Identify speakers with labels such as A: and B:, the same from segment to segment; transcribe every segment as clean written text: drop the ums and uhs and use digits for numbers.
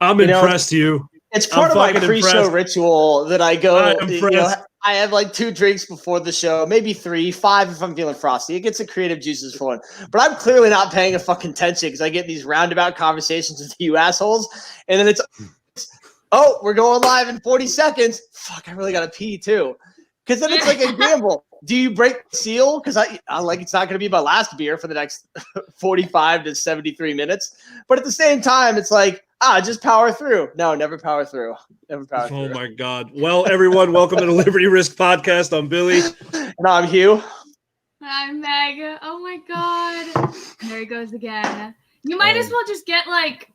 A: I'm impressed, you.
B: It's part of my pre-show ritual that I go. I have like 2 drinks before the show, maybe 3, 5 if I'm feeling frosty. It gets the creative juices flowing. But I'm clearly not paying a fucking attention because I get these roundabout conversations with you assholes, and then it's, oh, we're going live in 40 seconds. Fuck, I really gotta pee too. Because then it's like a gamble. Do you break the seal? Because I like it's not going to be my last beer for the next 45 to 73 minutes. But at the same time, it's like, just power through. No, never power through. Never power through.
A: Oh, my God. Well, everyone, welcome to the Liberty Risk Podcast. I'm Billy.
B: And I'm Hugh.
C: I'm Meg. Oh, my God. There he goes again. You might as well just get, like,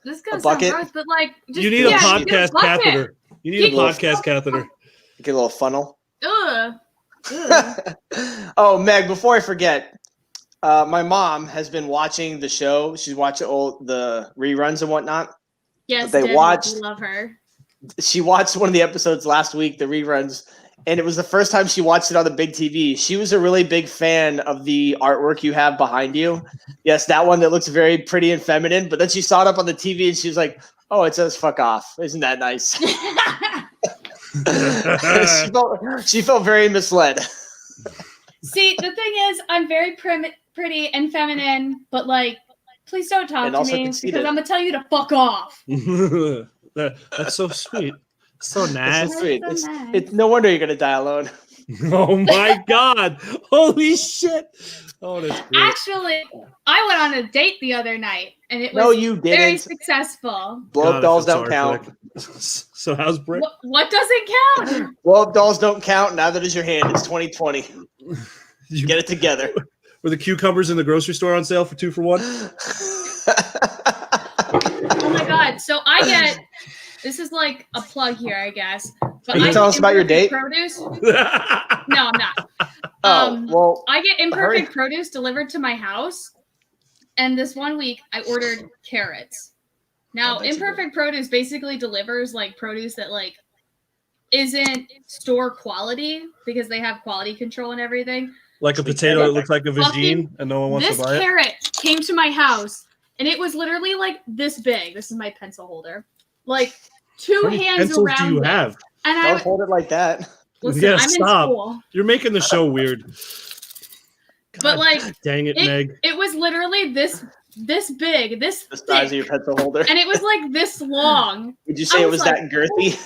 C: this is going to sound gross, but, like, just,
A: you need a podcast catheter. You need a podcast catheter.
B: Get a little funnel.
C: Ugh.
B: Oh, Meg, before I forget, my mom has been watching the show. She's watching all the reruns and whatnot.
C: Yes, I love her.
B: She watched one of the episodes last week, the reruns, and it was the first time she watched it on the big TV. She was a really big fan of the artwork you have behind you. Yes, that one that looks very pretty and feminine, but then she saw it up on the TV and she was like, oh, it says fuck off. Isn't that nice? she felt very misled.
C: See, the thing is, I'm very pretty and feminine, but like, please don't talk to me because I'm gonna tell you to fuck off.
A: That's so sweet. So nice.
B: So sweet. It's no wonder you're gonna die alone.
A: Oh my God! Holy shit! Oh, that's great.
C: Actually, I went on a date the other night, and it was very successful.
B: Blow up dolls don't count.
A: So how's Brick?
C: What doesn't count?
B: Blow up dolls don't count. Neither does your hand. It's 2020. You get it together.
A: Were the cucumbers in the grocery store on sale for 2 for 1?
C: Oh my God! So I get. This is like a plug here, I guess. But
B: Can you tell us about your date?
C: Produce? No, I'm not.
B: Well,
C: I get imperfect produce delivered to my house, and this one week I ordered carrots. Now, imperfect produce basically delivers like produce that like isn't store quality because they have quality control and everything.
A: Like a potato that looks like a vagine, and no one wants to buy it.
C: This carrot came to my house, and it was literally like this big. This is my pencil holder. Like 2 hands around.
A: Do you have?
C: And
B: don't hold it like that.
C: Listen, I'm
A: stop.
C: in school.
A: You're making the show weird.
C: But like,
A: dang it, Meg.
C: It was literally this big, the
B: size of your pencil holder,
C: and it was like this long.
B: Would you say it was like, that girthy?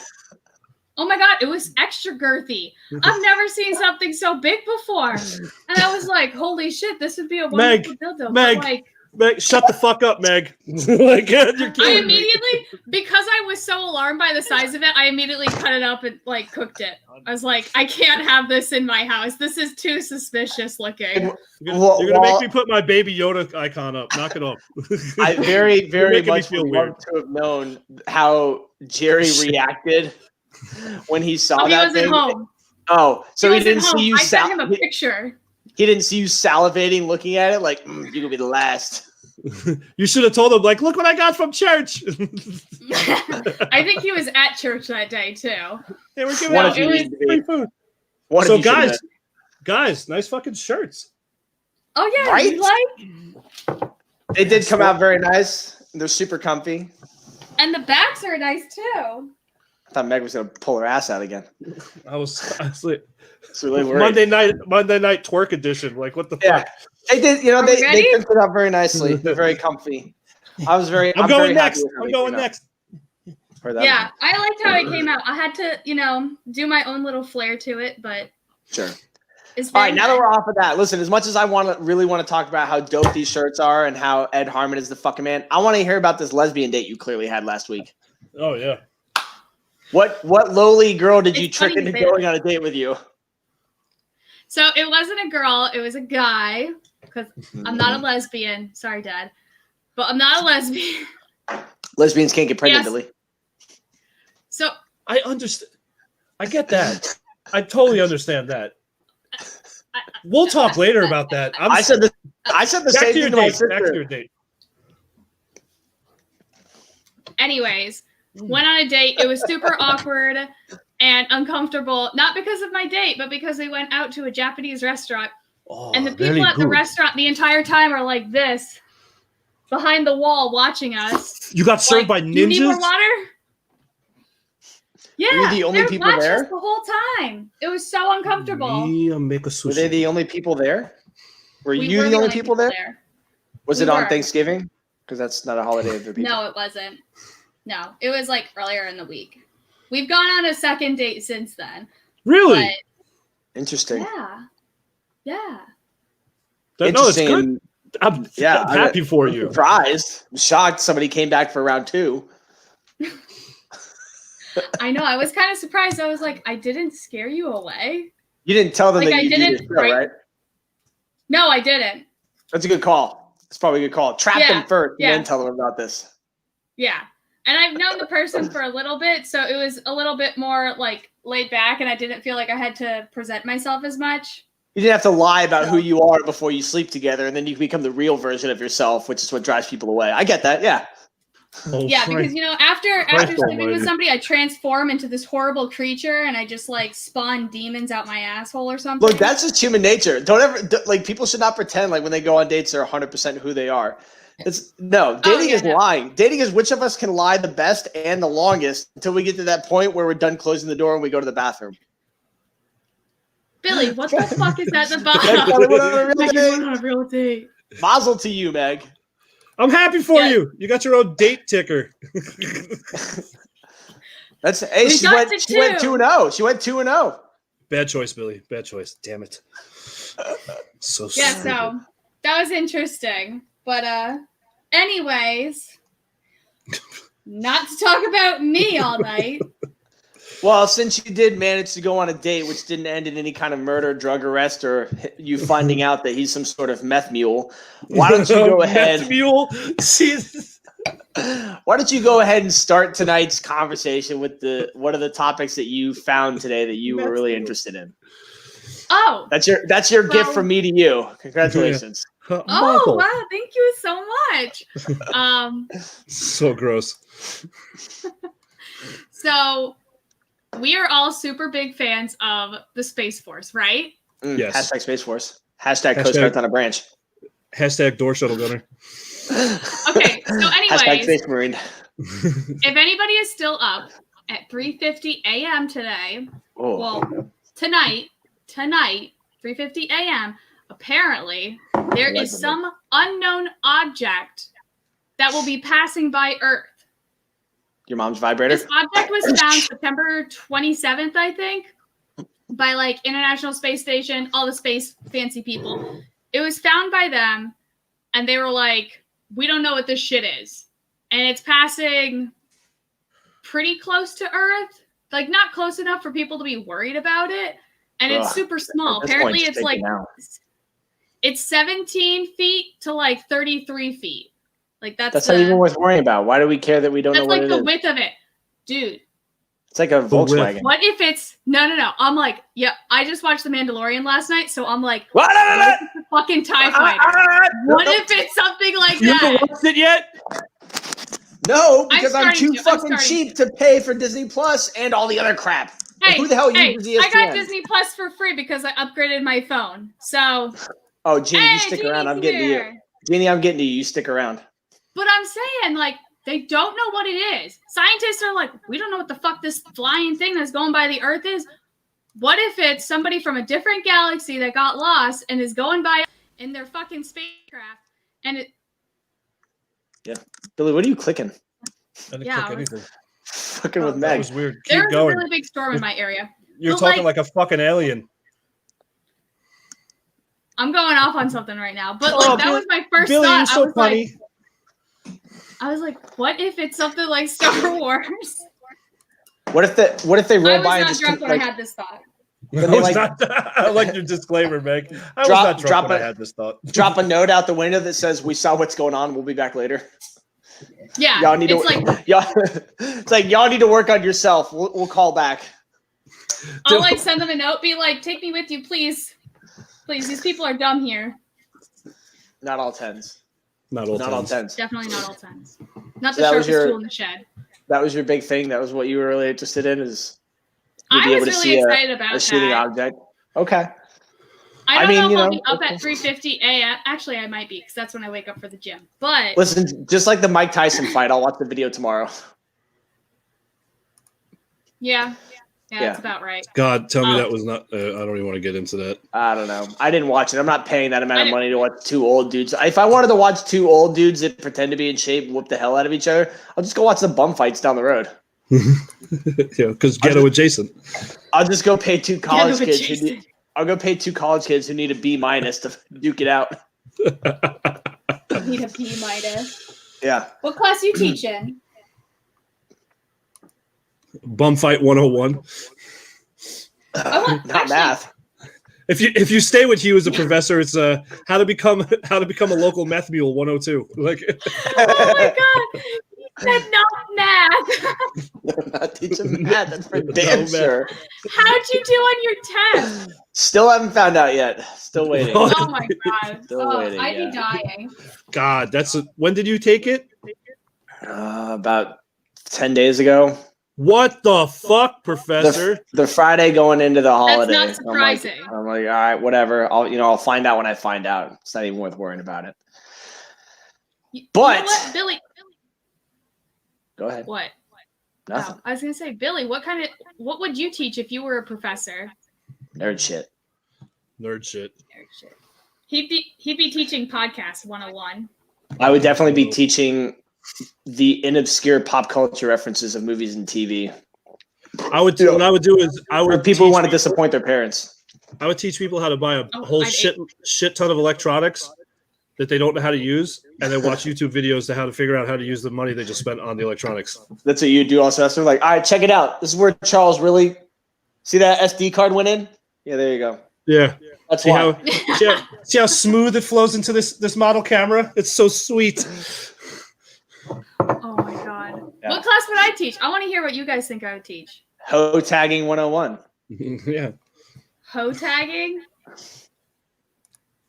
C: Oh my God, it was extra girthy. I've never seen something so big before, and I was like, "Holy shit, this would be a wonderful dildo."
A: Meg, shut the fuck up, Meg. Like, you're
C: I immediately, because I was so alarmed by the size of it, I immediately cut it up and like cooked it. I was like, I can't have this in my house. This is too suspicious looking.
A: You're gonna make me put my baby Yoda icon up. Knock it off.
B: I very, very much would love to have known how Jerry reacted when he saw that.
C: He wasn't home.
B: Oh, so he didn't see you.
C: I sent him a picture.
B: He didn't see you salivating, looking at it like you're gonna be the last.
A: You should have told him, like, look what I got from church.
C: I think he was at church that day too.
A: They were giving out free food. So guys, nice fucking shirts.
C: Oh yeah,
B: right? They did come out very nice. They're super comfy.
C: And the backs are nice too.
B: I thought Meg was gonna pull her ass out again.
A: I was like,
B: really worried.
A: Monday night twerk edition. Like, what the fuck?
B: They did, they picked it up very nicely. They're very comfy. I'm going
A: next. I'm going next.
C: Yeah, I liked how it came out. I had to, do my own little flair to it, but
B: sure. All right, now that we're off of that, listen, as much as I really want to talk about how dope these shirts are and how Ed Harmon is the fucking man, I want to hear about this lesbian date you clearly had last week.
A: Oh yeah.
B: What lowly girl did you trick into going on a date with you?
C: So it wasn't a girl, it was a guy. Because I'm not a lesbian. Sorry, Dad. But I'm not a lesbian.
B: Lesbians can't get pregnant, Billy.
C: So
A: I understand. I get that. I totally understand that. We'll talk later about that.
B: I said the same thing to my sister.
A: Back to your date.
C: Anyways, went on a date. It was super awkward and uncomfortable. Not because of my date, but because we went out to a Japanese restaurant.
A: Oh,
C: and the people at the restaurant the entire time are like this. behind the wall watching us.
A: You got served by ninjas?
C: You need more water? Yeah,
B: were you the only people there
C: the whole time? It was so uncomfortable.
B: Were they the only people there? Were you the only people there? Was it on Thanksgiving? Because that's not a holiday of their people.
C: No, it wasn't. No, it was like earlier in the week. We've gone on a second date since then.
A: Really?
B: Interesting.
C: Yeah.
A: No, it's good. I'm happy for you.
B: Surprised. I'm shocked somebody came back for round 2.
C: I know. I was kind of surprised. I was like, I didn't scare you away.
B: You didn't tell them that you did it, right?
C: No, I didn't.
B: That's a good call. It's probably a good call. Trap them first and then tell them about this.
C: Yeah. And I've known the person for a little bit, so it was a little bit more like laid back, and I didn't feel like I had to present myself as much.
B: You didn't have to lie about who you are before you sleep together, and then you can become the real version of yourself, which is what drives people away. I get that, yeah.
C: Because after sleeping with somebody, I transform into this horrible creature, and I just like spawn demons out my asshole or something.
B: Look, that's just human nature. People should not pretend like when they go on dates they're 100% who they are. Dating is lying. Dating is which of us can lie the best and the longest until we get to that point where we're done closing the door and we go to the bathroom.
C: Billy, what the fuck is that in the bottom? On a real date.
B: Mazel to you, Meg.
A: I'm happy for you. You got your own date ticker.
B: She went 2-0. She went 2-0.
A: Bad choice, Billy. Bad choice. Damn it. So
C: that was interesting. But anyways, not to talk about me all night.
B: Well, since you did manage to go on a date which didn't end in any kind of murder, drug arrest, or you finding out that he's some sort of meth mule, why don't you go ahead?
A: Meth mule?
B: Why don't you go ahead and start tonight's conversation with what are the topics that you found today that you were really interested in?
C: Oh,
B: that's your gift from me to you. Congratulations.
C: Yeah. Oh, wow. Thank you so much.
A: So gross.
C: So we are all super big fans of the Space Force, right?
B: Yes. Hashtag Space Force. Hashtag Coast Guard on a branch.
A: Hashtag door shuttle gunner.
C: Okay, so anyways.
B: Hashtag Space Marine.
C: If anybody is still up at 3:50 a.m. today, tonight, 3:50 a.m., apparently there is some unknown object that will be passing by Earth.
B: Your mom's vibrator?
C: This object was found September 27th, I think, by International Space Station, all the space fancy people. It was found by them, and they were like, we don't know what this shit is. And it's passing pretty close to Earth, not close enough for people to be worried about it. And it's super small. Apparently it's it's 17 feet to 33 feet. That's
B: not even worth worrying about. Why do we care that we don't know what it is?
C: That's the width of it. Dude.
B: It's like a Volkswagen.
C: What if it's... No. I'm like, I just watched The Mandalorian last night, so I'm like,
B: what
C: if it's a fucking TIE fighter? What if it's something like that?
A: You haven't watched it yet?
B: No, because I'm too fucking cheap to pay for Disney Plus and all the other crap.
C: Hey,
B: who the hell uses ESPN?
C: I got Disney Plus for free because I upgraded my phone. So...
B: Oh, Jeannie, you stick around. I'm getting to you. Jeannie, I'm getting to you. You stick around.
C: But I'm saying, they don't know what it is. Scientists are like, we don't know what the fuck this flying thing that's going by the Earth is. What if it's somebody from a different galaxy that got lost and is going by in their fucking spacecraft? And it...
B: Yeah. Billy, what are you clicking?
A: I didn't click anything.
B: Fucking with Meg.
A: That was weird.
C: There was a really big storm in my area.
A: You're talking like a fucking alien.
C: I'm going off on something right now. But that was my first
A: Billy,
C: thought.
A: You're so funny.
C: I was like, what if it's something like Star Wars?
B: What if they roll by and
C: just... I was not drunk when I had this thought.
A: I like your disclaimer, Meg. I was not drunk when I had this thought.
B: Drop a note out the window that says, we saw what's going on. We'll be back later.
C: Yeah.
B: Y'all need it's like, y'all need to work on yourself. We'll call back.
C: I'll send them a note, be like, take me with you, please. Please, these people are dumb here.
B: Not all tens.
A: Not all tens.
C: Definitely not all tens. Not the sharpest tool in the shed.
B: That was your big thing. That was what you were really interested in.
C: I was really excited about
B: a shooting object. Okay.
C: I don't know if I'll be up at 3:50 a.m. Actually, I might be because that's when I wake up for the gym. But
B: listen, just like the Mike Tyson fight, I'll watch the video tomorrow.
C: Yeah, that's about right.
A: God, tell me that was not. I don't even want to get into that.
B: I don't know. I didn't watch it. I'm not paying that amount of money to watch two old dudes. If I wanted to watch two old dudes that pretend to be in shape, whoop the hell out of each other, I'll just go watch the bum fights down the road.
A: Yeah, because ghetto adjacent.
B: I'll just go pay two college kids. I'll go pay two college kids who need a B- to duke it out.
C: Need a B-.
B: Yeah.
C: What class you teaching?
A: Bum fight 101.
B: Not math.
A: If you stay with Hugh as a professor, it's how to become a local meth mule 102. Like,
C: oh my god, that's not math.
B: I'm not teaching math. That's for damn sure.
C: How'd you do on your test?
B: Still haven't found out yet. Still waiting.
C: Oh my god.
B: Still waiting.
C: I'd be dying.
A: God, when did you take it?
B: About 10 days ago.
A: What the fuck, Professor?
B: The Friday going into the holiday.
C: That's not surprising.
B: I'm like, all right, whatever. I'll find out when I find out. It's not even worth worrying about it. But
C: you know what, Billy?
B: Go ahead.
C: What?
B: Nothing.
C: Oh, I was gonna say, Billy, what would you teach if you were a professor?
B: Nerd shit.
C: He'd be teaching podcast 101.
B: I would definitely be teaching the inobscure pop culture references of movies and TV.
A: What I would do is
B: for people who want to disappoint their parents.
A: I would teach people how to buy a whole shit ton of electronics that they don't know how to use, and then watch YouTube videos to how to figure out how to use the money they just spent on the electronics.
B: That's what you do all semester. Like, all right, check it out. This is where Charles really see that SD card went in. Yeah, there you go.
A: Yeah.
B: That's
A: see how smooth it flows into this model camera. It's so sweet.
C: Oh my god. Yeah. What class would I teach? I want to hear what you guys think I would teach.
B: Hoe tagging 101.
A: Yeah.
C: Hoe tagging?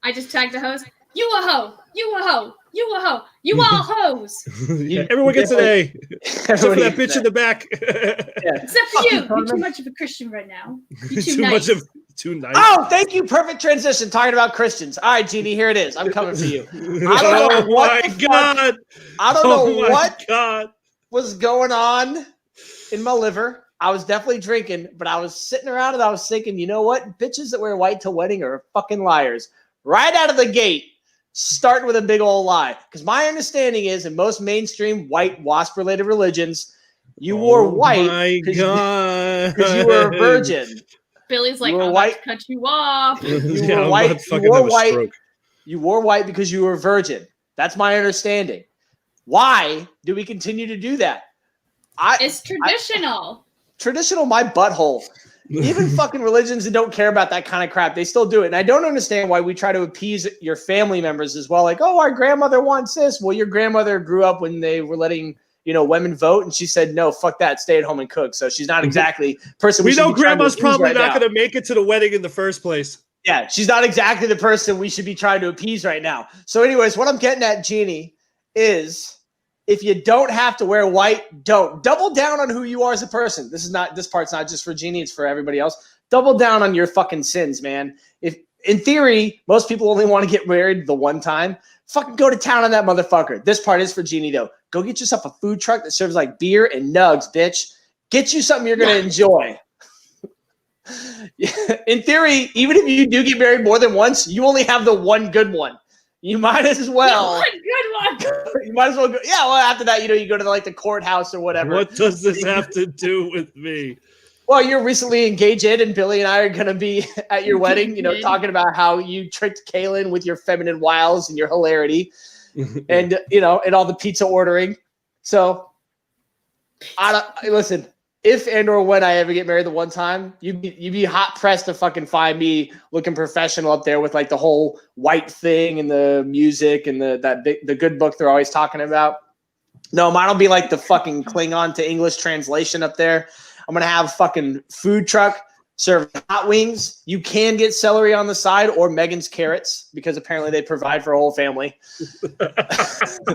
C: I just tagged a hose. You a hoe. You a hoe. You a hoe. You all hoes.
A: Yeah, everyone gets an A. Except for that bitch in the back.
C: Yeah. Except for you. You're too much of a Christian right now. You're too nice.
A: Too nice.
B: Oh, thank you. Perfect transition. Talking about Christians. All right, Jeannie, here it is. I'm coming for you. I don't know what was going on in my liver. I was definitely drinking, but I was sitting around and I was thinking, you know what? Bitches that wear white to wedding are fucking liars. Right out of the gate, starting with a big old lie. Because my understanding is in most mainstream white WASP-related religions, you wore white because you were a virgin.
C: Billy's like, I'm about to cut you off.
B: You wore white. You wore white. You wore white because you were a virgin. That's my understanding. Why do we continue to do that?
C: It's traditional.
B: Traditional, my butthole. Even fucking religions that don't care about that kind of crap, they still do it. And I don't understand why we try to appease your family members as well. Like, oh, our grandmother wants this. Well, your grandmother grew up when they were letting women vote, and she said, no, fuck that, stay at home and cook. So she's not exactly the person
A: we know grandma's probably not going to make it to the wedding in the first place.
B: Yeah, she's not exactly the person we should be trying to appease right now. So anyways, what I'm getting at, Jeannie, is if you don't have to wear white, don't. Double down on who you are as a person. This part's not just for Jeannie, it's for everybody else. Double down on your fucking sins, man. If in theory, most people only want to get married the one time, fucking go to town on that motherfucker. This part is for Jeannie, though. Go get yourself a food truck that serves like beer and nugs, bitch. Get you something you're going to enjoy. In theory, even if you do get married more than once, you only have the one good one. You might as well.
C: One good one.
B: You might as well go. Yeah, well, after that, you go to the courthouse or whatever.
A: What does this have to do with me?
B: Well, you're recently engaged, and Billy and I are going to be at your wedding, talking about how you tricked Kaylin with your feminine wiles and your hilarity and, and all the pizza ordering. So, listen, if and or when I ever get married the one time, you'd be hot pressed to fucking find me looking professional up there with the whole white thing and the music and the good book they're always talking about. No, mine will be like the fucking Klingon to English translation up there. I'm going to have fucking food truck, serve hot wings. You can get celery on the side or Megan's carrots because apparently they provide for a whole family.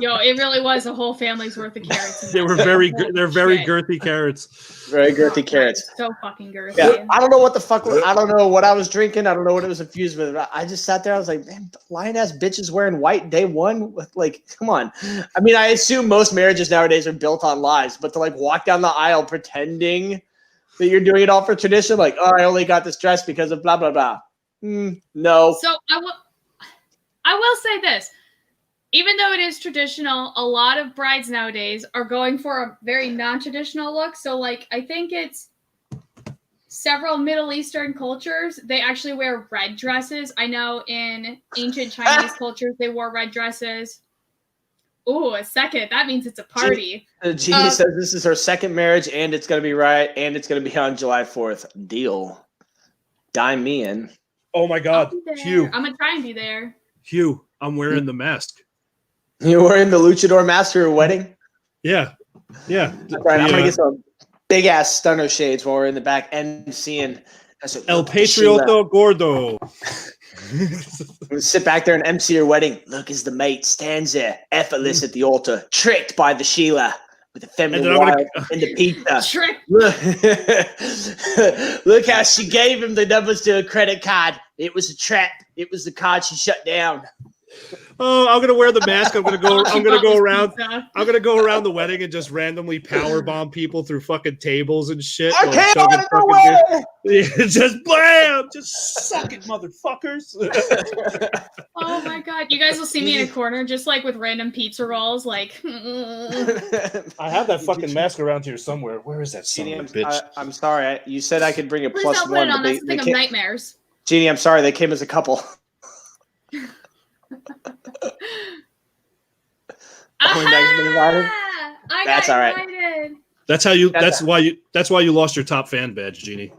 C: Yo, it really was a whole family's worth of carrots.
A: They're very girthy carrots.
B: Very girthy carrots.
C: So fucking girthy.
B: Yeah, I don't know what the fuck. I don't know what I was drinking. I don't know what it was infused with. I just sat there. I was like, man, lion ass bitches wearing white day one. Like, come on. I mean, I assume most marriages nowadays are built on lies, but to like walk down the aisle pretending that you're doing it all for tradition, like, oh, I only got this dress because of blah blah blah. No.
C: So I will say this. Even though it is traditional, a lot of brides nowadays are going for a very non-traditional look. So, like, I think it's several Middle Eastern cultures, they actually wear red dresses. I know in ancient Chinese cultures, they wore red dresses. Ooh, a second. That means it's a party.
B: Jeannie says this is her second marriage, and it's going to be right, and it's going to be on July 4th. Deal. Dime me in.
A: Oh, my God. Hugh.
C: I'm going to try and be there.
A: Hugh, I'm wearing the mask.
B: You're wearing the luchador mask for your wedding?
A: Yeah. Yeah.
B: Right, I'm going to get some big-ass stunner shades while we're in the back and seeing
A: El Patrioto Gordo.
B: Sit back there and MC your wedding. Look as the mate stands there, effortless at the altar, tricked by the Sheila with the feminine wire and the pizza. Look how she gave him the numbers to a credit card. It was a trap. It was the card she shut down.
A: Oh, I'm gonna wear the mask. I'm gonna go around. I'm gonna go around the wedding and just randomly power bomb people through fucking tables and shit.
B: I can't run away.
A: Yeah, just blam, just suck it, motherfuckers.
C: Oh my God, you guys will see me in a corner, just like with random pizza rolls. Like,
A: I have that fucking mask around here somewhere. Where is that son of a bitch?
B: I'm sorry. You said I could bring a
C: please
B: plus
C: don't put
B: one.
C: it on. That's the thing of nightmares.
B: Jeannie, I'm sorry. They came as a couple. That's all right.
A: That's why you lost your top fan badge, Jeannie.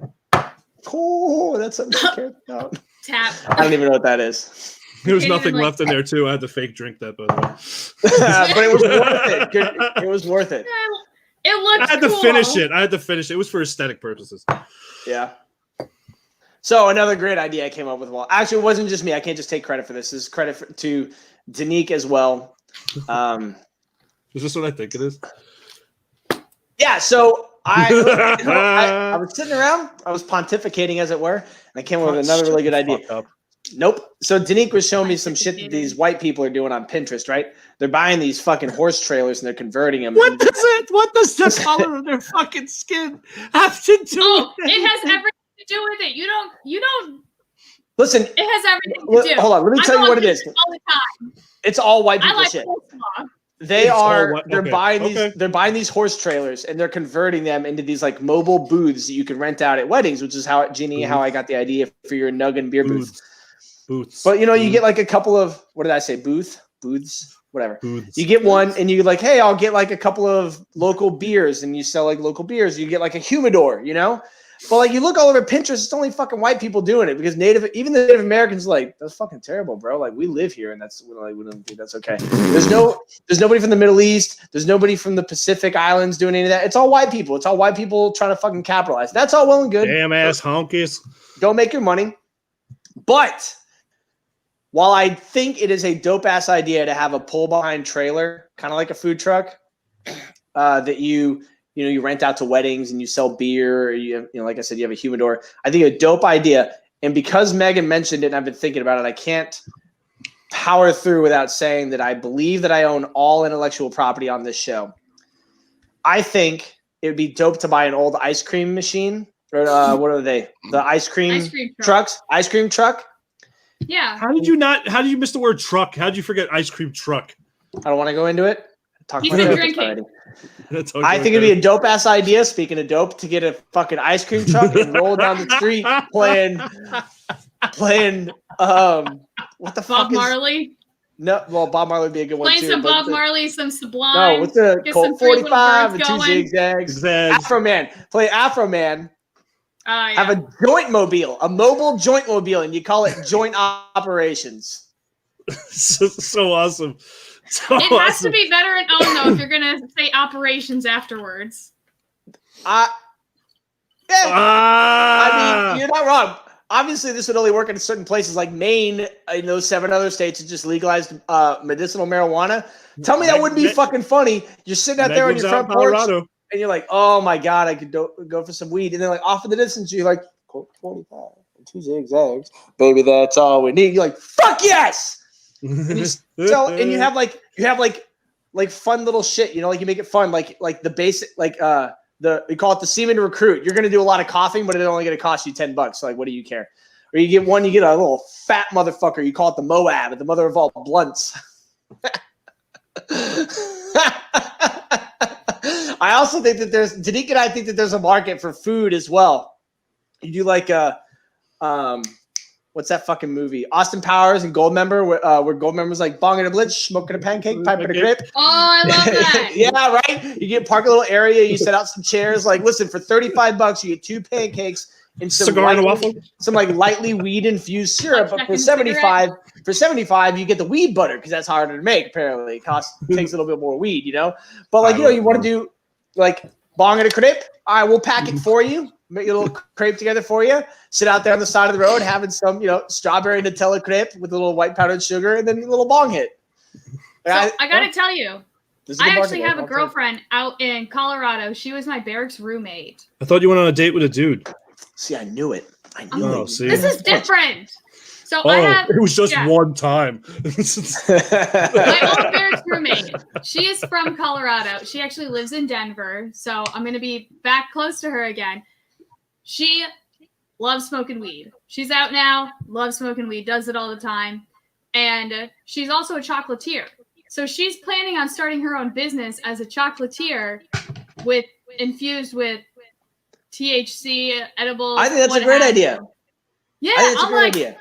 B: Oh, that's something I care about.
C: Tap.
B: I don't even know what that is.
A: There was nothing left in there too. I had to fake drink that, by the way.
B: But it was worth it. It was worth it.
C: It looked
A: I had to finish it. It was for aesthetic purposes.
B: Yeah. So another great idea I came up with. Well, actually, it wasn't just me. I can't just take credit for this. This is credit to Danique as well.
A: Is this what I think it is?
B: Yeah. So I was sitting around. I was pontificating, as it were, and I came up with another really good idea. Nope. So Danique was showing me some shit that these white people are doing on Pinterest, right? They're buying these fucking horse trailers and they're converting them.
A: What does the color of their fucking skin have to do with
C: it? It has everything to do with it. You don't
B: listen.
C: It has everything to do.
B: Hold on, let me tell you what it is.
C: All the time.
B: It's all white people shit. They're buying these horse trailers and they're converting them into these like mobile booths that you can rent out at weddings, which is how I got the idea for your nug and beer booth.
A: Booths.
B: But you get like a couple of, what did I say? Booths, whatever. Booths. You get one and you like, hey, I'll get like a couple of local beers, and you sell like local beers. You get like a humidor, But like you look all over Pinterest, it's only fucking white people doing it because even the Native Americans are like, that's fucking terrible, bro. Like we live here and we don't think that's okay. There's nobody from the Middle East. There's nobody from the Pacific Islands doing any of that. It's all white people. It's all white people trying to fucking capitalize. That's all well and good.
A: Damn ass honkies.
B: Go make your money. But while I think it is a dope ass idea to have a pull behind trailer, kind of like a food truck, that you rent out to weddings and you sell beer, or like I said, you have a humidor. I think a dope idea. And because Megan mentioned it and I've been thinking about it, I can't power through without saying that I believe that I own all intellectual property on this show. I think it would be dope to buy an old ice cream machine. Or what are they? The ice cream trucks? Ice cream truck?
C: Yeah.
A: How did you miss the word truck? How did you forget ice cream truck?
B: I don't want to go into it.
C: He's been drinking.
B: I think it'd be a dope ass idea, speaking of dope, to get a fucking ice cream truck and roll down the street playing what the fuck
C: Bob Marley?
B: No, well, Bob Marley would be a good one too.
C: Playing some Bob Marley, some Sublime.
B: No, with the Colt 45 and two
C: going.
B: zigzags. Afro Man. Play Afro Man.
C: Yeah.
B: Have a joint mobile, a mobile joint mobile, and you call it joint operations.
A: so awesome.
C: It has to be better in own though if you're gonna say operations afterwards.
B: Yeah. I mean, you're not wrong. Obviously, this would only work in certain places like Maine. In those 7 other states, it just legalized medicinal marijuana. Tell me that wouldn't be fucking funny. You're sitting out there on your front porch, and you're like, "Oh my god, I could go for some weed." And then, like off in the distance, you're like, "Colt 45 and 2 zigzags, baby. That's all we need." You're like, "Fuck yes!" And you have like fun little shit. You know, like you make it fun, like the basic, like we call it the semen recruit. You're gonna do a lot of coughing, but it's only gonna cost you $10. So like, what do you care? Or you get a little fat motherfucker. You call it the Moab, the mother of all blunts. I also think that Tanique and I think that there's a market for food as well. You do like what's that fucking movie? Austin Powers and Goldmember, where Goldmember's like bonging a blitz, smoking a pancake, piping a grip.
C: Oh, I love that.
B: Yeah, right. You park a little area, you set out some chairs. Like, listen, for $35, you get 2 pancakes and some lightly weed infused syrup. But for $75, you get the weed butter because that's harder to make. Apparently, it takes a little bit more weed, you know. But like, you want to do like bong at a crepe. All right, we'll pack it for you. Make a little crepe together for you. Sit out there on the side of the road having some, strawberry Nutella crepe with a little white powdered sugar and then a little bong hit.
C: So I got to tell you, I actually have a girlfriend out in Colorado. She was my barracks roommate.
A: I thought you went on a date with a dude.
B: See, I knew it. See?
C: This is different. So
A: it was just one time.
C: My old barracks roommate. She is from Colorado. She actually lives in Denver. So I'm going to be back close to her again. She loves smoking weed. She's out now, loves smoking weed, does it all the time. And she's also a chocolatier. So she's planning on starting her own business as a chocolatier infused with THC, edibles.
B: I think that's a great idea.
C: Yeah, I'm like, girl,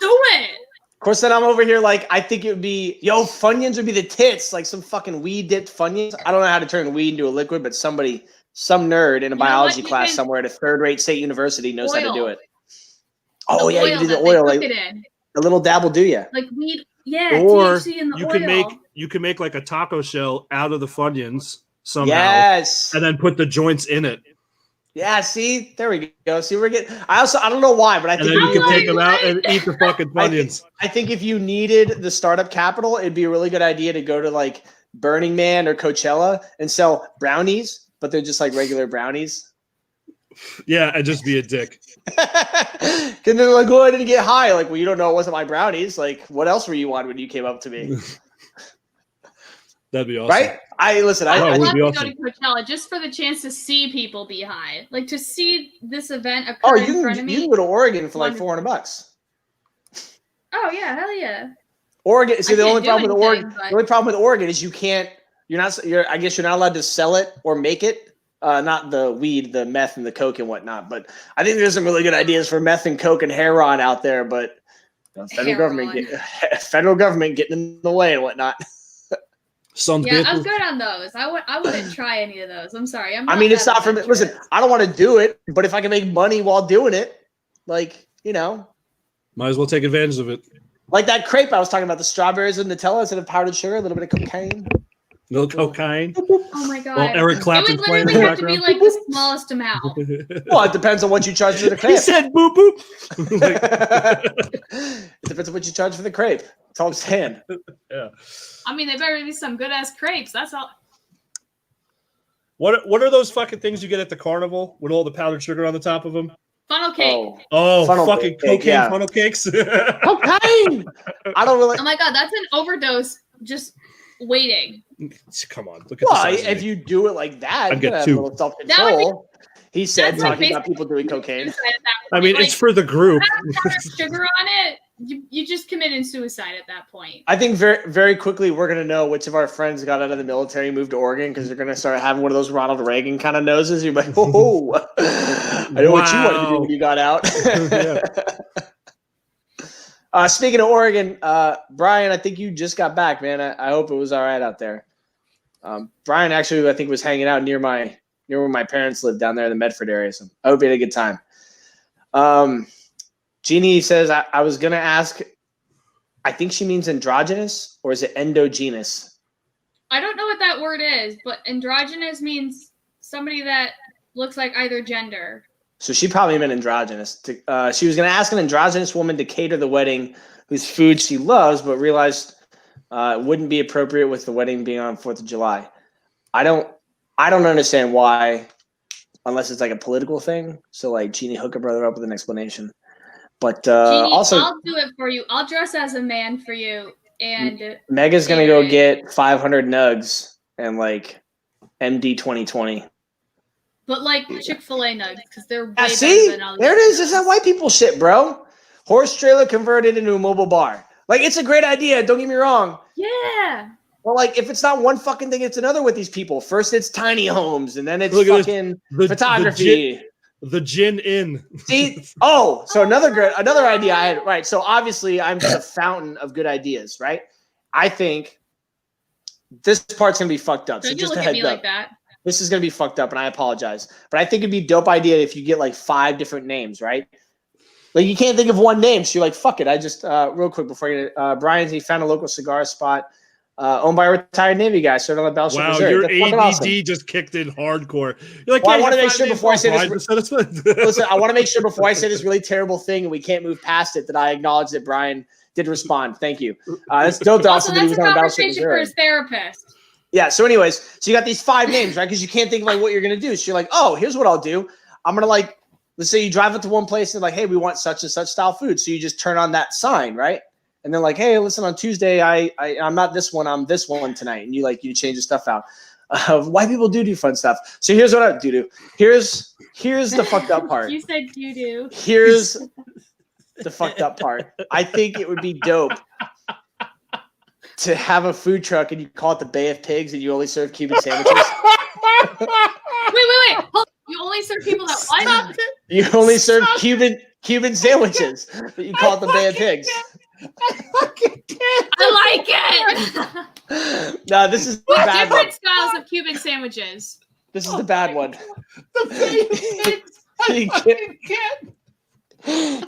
C: do it.
B: Of course, then I'm over here like, I think it would be, Funyuns would be the tits, like some fucking weed-dipped Funyuns. I don't know how to turn weed into a liquid, but some nerd in a biology class somewhere at a third-rate state university knows how to do it. Oh, yeah, you can do the oil. Like, a little dab will do you.
C: Like weed, yeah,
A: or
C: THC in the
A: oil. You can make like a taco shell out of the Funyuns somehow.
B: Yes.
A: And then put the joints in it.
B: Yeah, see? There we go. See, we're getting – I don't know why, but I think
A: – and then you can take them out and eat the fucking Funyuns.
B: I think if you needed the startup capital, it'd be a really good idea to go to like Burning Man or Coachella and sell brownies, but they're just like regular brownies.
A: Yeah, and just be a dick.
B: Because they're like, I didn't get high. Like, well, you don't know it wasn't my brownies. Like, what else were you on when you came up to me?
A: That'd be awesome.
B: Right? I love to
C: go to Coachella just for the chance to see people be high. Like, to see this event occur in front of me.
B: You can go to Oregon for like $400.
C: Oh, yeah. Hell yeah.
B: Oregon. See, the only problem with Oregon is I guess you're not allowed to sell it or make it. Not the weed, the meth and the coke and whatnot. But I think there's some really good ideas for meth and coke and heroin out there. But federal government getting in the way and whatnot.
C: I'm good on those. I wouldn't try any of those. I'm sorry.
B: It's not for me. Listen, I don't want to do it, but if I can make money while doing it, like,
A: might as well take advantage of it.
B: Like that crepe I was talking about, the strawberries and Nutella instead of powdered sugar, a little bit of cocaine.
A: No cocaine.
C: Oh my god!
A: Well, Eric Clapton
C: playing in the background. It would literally have to be like the smallest amount.
B: Well, it depends on what you charge for the crepe.
A: He said boop boop.
B: It depends on what you charge for the crepe. That's all I'm saying.
A: Yeah.
C: I mean, they better be some good ass crepes. That's all.
A: What are those fucking things you get at the carnival with all the powdered sugar on the top of them?
C: Funnel cake.
A: Oh, fucking cocaine funnel cakes.
B: Cocaine. I don't really.
C: Oh my god, that's an overdose. Just waiting.
A: Come on, look at the size
B: if you do it like that,
A: I'd get 2.
B: A little self-control. He said talking about people doing cocaine.
A: I mean, it's for the group.
C: Sugar on it. You just committed suicide at that point.
B: I think very, very quickly we're gonna know which of our friends got out of the military and moved to Oregon because they're gonna start having one of those Ronald Reagan kind of noses. You're like, oh, I know what you wanted to do when you got out. Speaking of Oregon, Brian, I think you just got back, man. I hope it was all right out there. Brian actually, I think, was hanging out near where my parents lived down there in the Medford area. So I hope you had a good time. Jeannie says, I was going to ask, I think she means androgynous, or is it endogenous?
C: I don't know what that word is, but androgynous means somebody that looks like either gender.
B: So she probably meant androgynous. She was going to ask an androgynous woman to cater the wedding whose food she loves, but realized it wouldn't be appropriate with the wedding being on 4th of July. I don't understand why, unless it's like a political thing. So like Jeannie, hook a brother up with an explanation. But
C: Jeannie,
B: also,
C: I'll do it for you. I'll dress as a man for you. And
B: Mega's going to go get 500 nugs and like MD 2020.
C: But like Chick-fil-A nugs, because they're way
B: better
C: than all
B: there it is. It's that white people shit, bro. Horse trailer converted into a mobile bar. Like, it's a great idea. Don't get me wrong.
C: Yeah.
B: Well, like, if it's not one fucking thing, it's another with these people. First, it's tiny homes, and then it's fucking photography.
A: The gin inn.
B: See? Oh, so another idea I had. Right. So obviously, I'm just a fountain of good ideas, right? I think this part's gonna be fucked up. So just a heads up. Like that. This is going to be fucked up, and I apologize. But I think it'd be a dope idea if you get, like, 5 different names, right? Like, you can't think of one name, so you're like, fuck it. I just, real quick before you get Brian, he found a local cigar spot owned by a retired Navy guy, served on the Battleship Missouri.
A: Wow, your ADD just kicked in hardcore. You're like,
B: well, I want to make sure before I say this. Listen, I want to make sure before I say this really terrible thing and we can't move past it that I acknowledge that Brian did respond. Thank you. That's dope.
C: Also, that's a conversation for his therapist.
B: Yeah. So anyways, so you got these 5 names, right? Because you can't think of like what you're going to do. So you're like, oh, here's what I'll do. I'm going to like, let's say you drive up to one place and like, hey, we want such and such style food. So you just turn on that sign, right? And then like, hey, listen, on Tuesday, I'm not this one. I'm this one tonight. And you change the stuff out. White people do fun stuff. So here's what I do. Here's the fucked up part.
C: You said do.
B: Here's the fucked up part. I think it would be dope to have a food truck and you call it the Bay of Pigs and you only serve Cuban sandwiches.
C: Wait. Hold on. You only serve people that what?
B: You only serve Cuban sandwiches, but you call it the Bay of Pigs.
C: I like it.
B: No, this is the bad
C: different
B: one.
C: styles of Cuban sandwiches.
B: This is the bad one.
C: The Bay of
B: Pigs.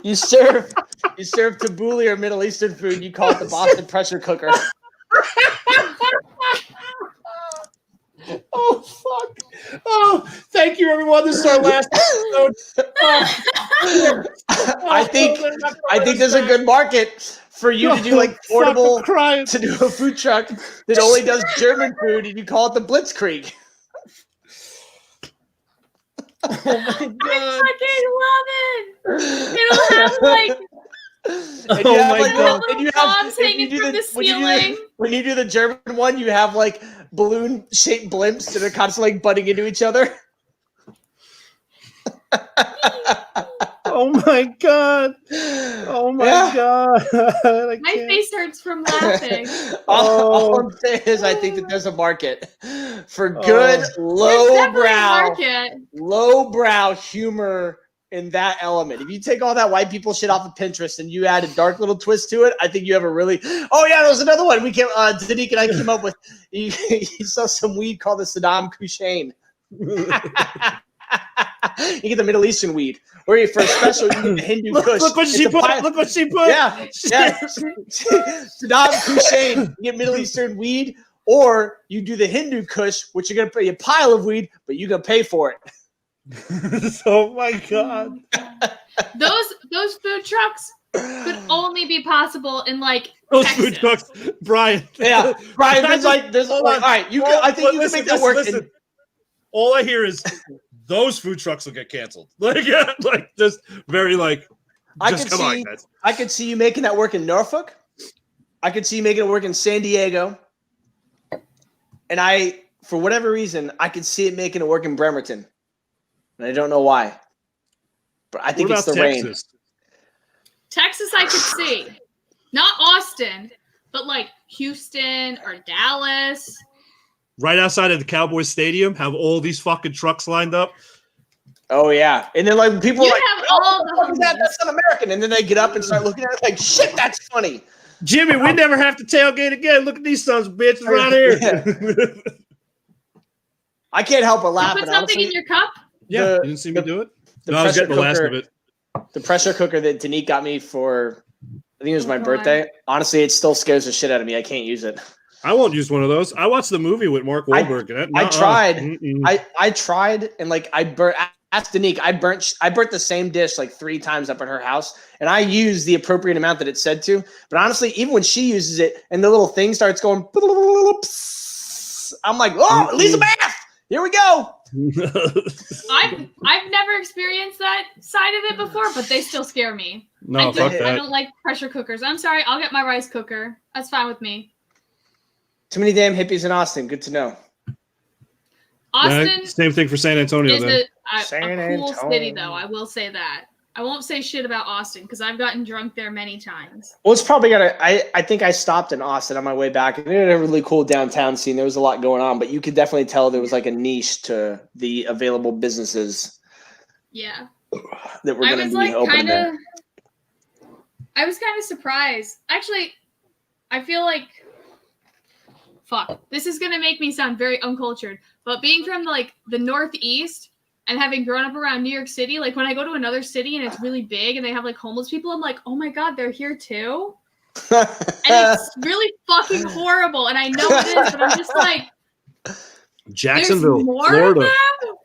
B: You serve tabbouleh or Middle Eastern food. You call it the Boston pressure cooker.
A: Oh fuck! Oh, thank you, everyone. This is our last episode.
B: I think there's a good market for you to do like portable to do a food truck that only does German food, and you call it the Blitzkrieg.
C: Oh my god! I fucking love it. It'll have like. Bombs hanging from the ceiling.
B: When you do the German one, you have like balloon-shaped blimps that are constantly like butting into each other.
A: Oh my god! Oh my god!
C: My face hurts from laughing.
B: All I'm saying is, I think that there's a market for good lowbrow humor in that element. If you take all that white people shit off of Pinterest and you add a dark little twist to it, I think you have a really. Oh yeah, there was another one we came. Danique and I came up with. He saw some weed called the Saddam Hussein. You get the Middle Eastern weed, or for a special, you get the Hindu Kush.
A: Look what she put. Look what she put.
B: Yeah. Saddam Hussein. You get Middle Eastern weed, or you do the Hindu Kush, which you're gonna pay a pile of weed, but you're gonna pay for it.
A: Oh my god!
C: Those food trucks could only be possible in like
A: those
C: Texas.
A: Food trucks, Brian.
B: Yeah, Brian. There's all right. I think you can make that work.
A: All I hear is those food trucks will get canceled. Like just very like. Just come on, guys.
B: I could see you making that work in Norfolk. I could see you making it work in San Diego. And for whatever reason, I could see it making it work in Bremerton. And I don't know why. But I think it's the rain.
C: Texas, I could see. Not Austin, but like Houston or Dallas.
A: Right outside of the Cowboys Stadium, have all these fucking trucks lined up.
B: Oh, yeah. And then like people
C: have all the
B: that's not American. And then they get up and start looking at it like, shit, that's funny.
A: Jimmy, we never have to tailgate again. Look at these sons of bitches right here.
B: Yeah. I can't help but laugh.
C: You put something in your cup?
A: Yeah, you didn't see me do it? No, I was getting the last of it.
B: The pressure cooker that Danique got me for, I think it was my birthday. Honestly, it still scares the shit out of me. I can't use it.
A: I won't use one of those. I watched the movie with Mark Wahlberg.
B: I tried. I tried, and like Ask Danique. I burnt the same dish like 3 times up at her house, and I used the appropriate amount that it said to. But honestly, even when she uses it and the little thing starts going, I'm like, oh, Lisa Bath, here we go.
C: I've never experienced that side of it before, but they still scare me.
A: No, fuck that.
C: I don't like pressure cookers. I'm sorry. I'll get my rice cooker. That's fine with me.
B: Too many damn hippies in Austin. Good to know.
C: Austin.
A: Same thing for San Antonio.
C: Is
A: then.
C: a cool city, though. I will say that. I won't say shit about Austin because I've gotten drunk there many times.
B: Well, it's probably I think I stopped in Austin on my way back, and it had a really cool downtown scene. There was a lot going on, but you could definitely tell there was like a niche to the available businesses.
C: Yeah.
B: That were going to be open there.
C: I was kind of surprised. Actually, I feel like, fuck, this is going to make me sound very uncultured, but being from like the Northeast and having grown up around New York City, like when I go to another city and it's really big and they have like homeless people, I'm like, oh my God, they're here too. And it's really fucking horrible. And I know it is, but I'm just like,
A: Jacksonville,
C: more
A: Florida.
C: Of them?